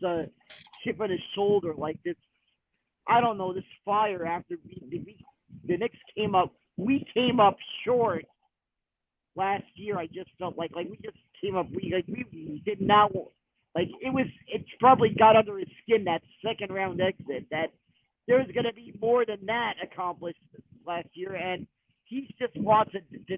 chip on his shoulder, like this. I don't know, this fire after the Knicks came up. We came up short last year. I just felt like we just came up. We did not, like, it's probably got under his skin, that second round exit, that there's going to be more than that accomplished last year, and he just wants it to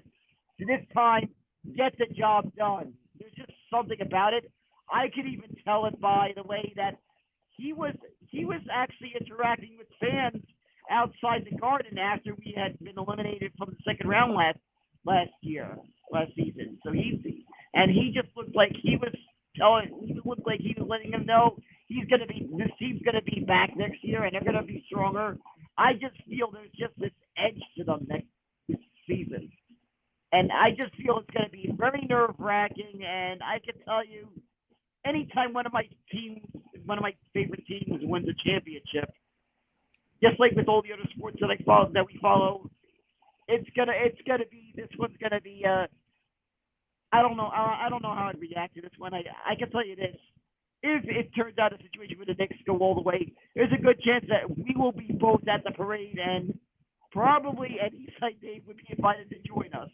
this time get the job done. There's just something about it. I could even tell it by the way that he was actually interacting with fans outside the Garden after we had been eliminated from the second round last season. So he just looked like he was letting them know this team's gonna be back next year and they're gonna be stronger. I just feel there's just this edge to them this season. And I just feel it's going to be very nerve-wracking. And I can tell you, anytime one of my favorite teams wins a championship, just like with all the other sports that we follow, this one's gonna be. I don't know how I'd react to this one. I can tell you this: if it turns out a situation where the Knicks go all the way, there's a good chance that we will be both at the parade, and probably at Eastside Dave would be invited to join us.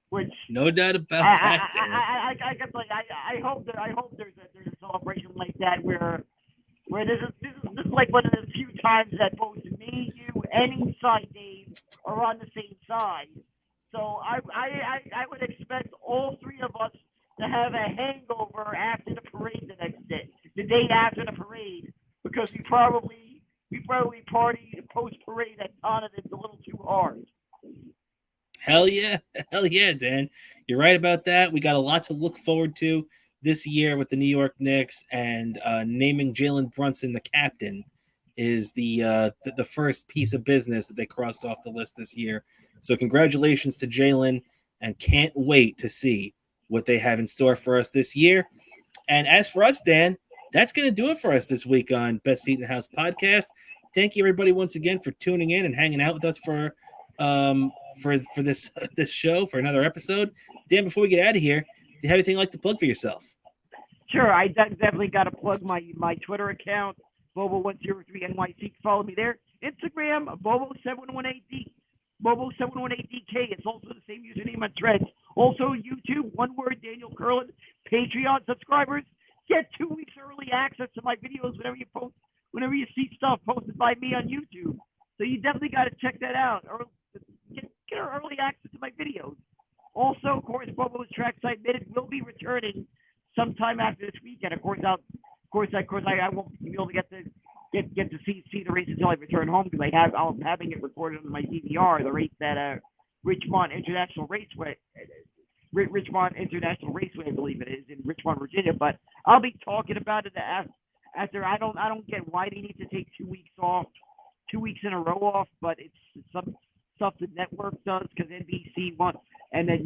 Which no doubt about that. I hope there's a celebration like that where this is like one of the few times that both me, you, and Eastside Dave are on the same side. So I would expect all three of us to have a hangover after the parade the next day, the day after the parade, because we probably partied post parade at Donovan a little too hard. Hell yeah, Dan. You're right about that. We got a lot to look forward to this year with the New York Knicks, and naming Jalen Brunson the captain is the first piece of business that they crossed off the list this year. So congratulations to Jalen, and can't wait to see what they have in store for us this year. And as for us, Dan, that's going to do it for us this week on Best Seat in the House podcast. Thank you, everybody, once again for tuning in and hanging out with us for this show, for another episode. Dan, before we get out of here, do you have anything you'd like to plug for yourself? Sure, I definitely got to plug my Twitter account, Bobo103NYC. Follow me there. Instagram, Bobo718D. Bobo718DK. It's also the same username on Threads. Also, YouTube, one word, Daniel Curlin. Patreon subscribers, get 2 weeks early access to my videos whenever you see stuff posted by me on YouTube. So you definitely got to check that out, or get early access to my videos. Also, of course, Bobo's Trackside Minute will be returning sometime after this weekend. Of course, I won't be able to get to see the race until I return home, because I'm having it recorded on my DVR. The race at Richmond International Raceway, I believe it is, in Richmond, Virginia. But I'll be talking about it after. I don't get why they need to take 2 weeks off. 2 weeks in a row off, but it's some stuff the network does, because NBC wants, and then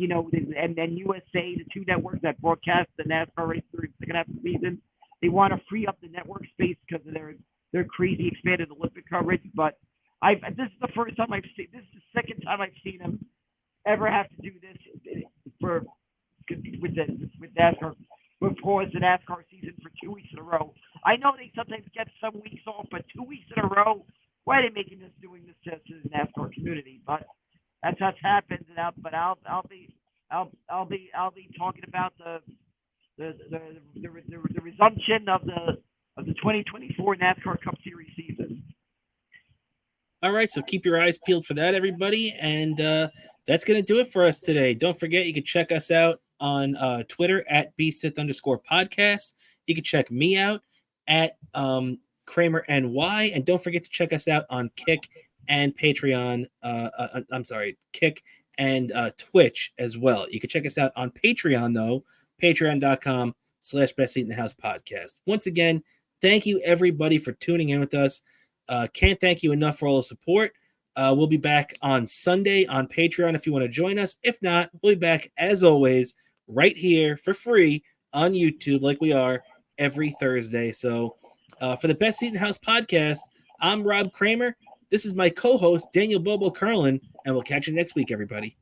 and then USA, the two networks that broadcast the NASCAR race during the second half of the season, they want to free up the network space because of their crazy expanded Olympic coverage. But this is the first time I've seen. This is the second time I've seen them ever have to do this with NASCAR. Pause the NASCAR season for 2 weeks in a row. I know they sometimes get some weeks off, but 2 weeks in a row. Why are they doing this to the NASCAR community? But that's what's happened. But I'll be talking about the resumption of the 2024 NASCAR Cup Series season. All right, so keep your eyes peeled for that, everybody, and that's going to do it for us today. Don't forget, you can check us out on Twitter at @bsithunderscore_podcast. You can check me out at Cramer NY, and don't forget to check us out on Kick and Patreon. Kick and Twitch as well. You can check us out on Patreon, though, patreon.com/Best Seat in the House podcast. Once again, thank you, everybody, for tuning in with us. Can't thank you enough for all the support. We'll be back on Sunday on Patreon if you want to join us. If not, we'll be back, as always, right here for free on YouTube, like we are every Thursday. So for the Best Seat in the House podcast, I'm Rob Cramer. This is my co-host, Daniel Bobo Curlin, and we'll catch you next week, everybody.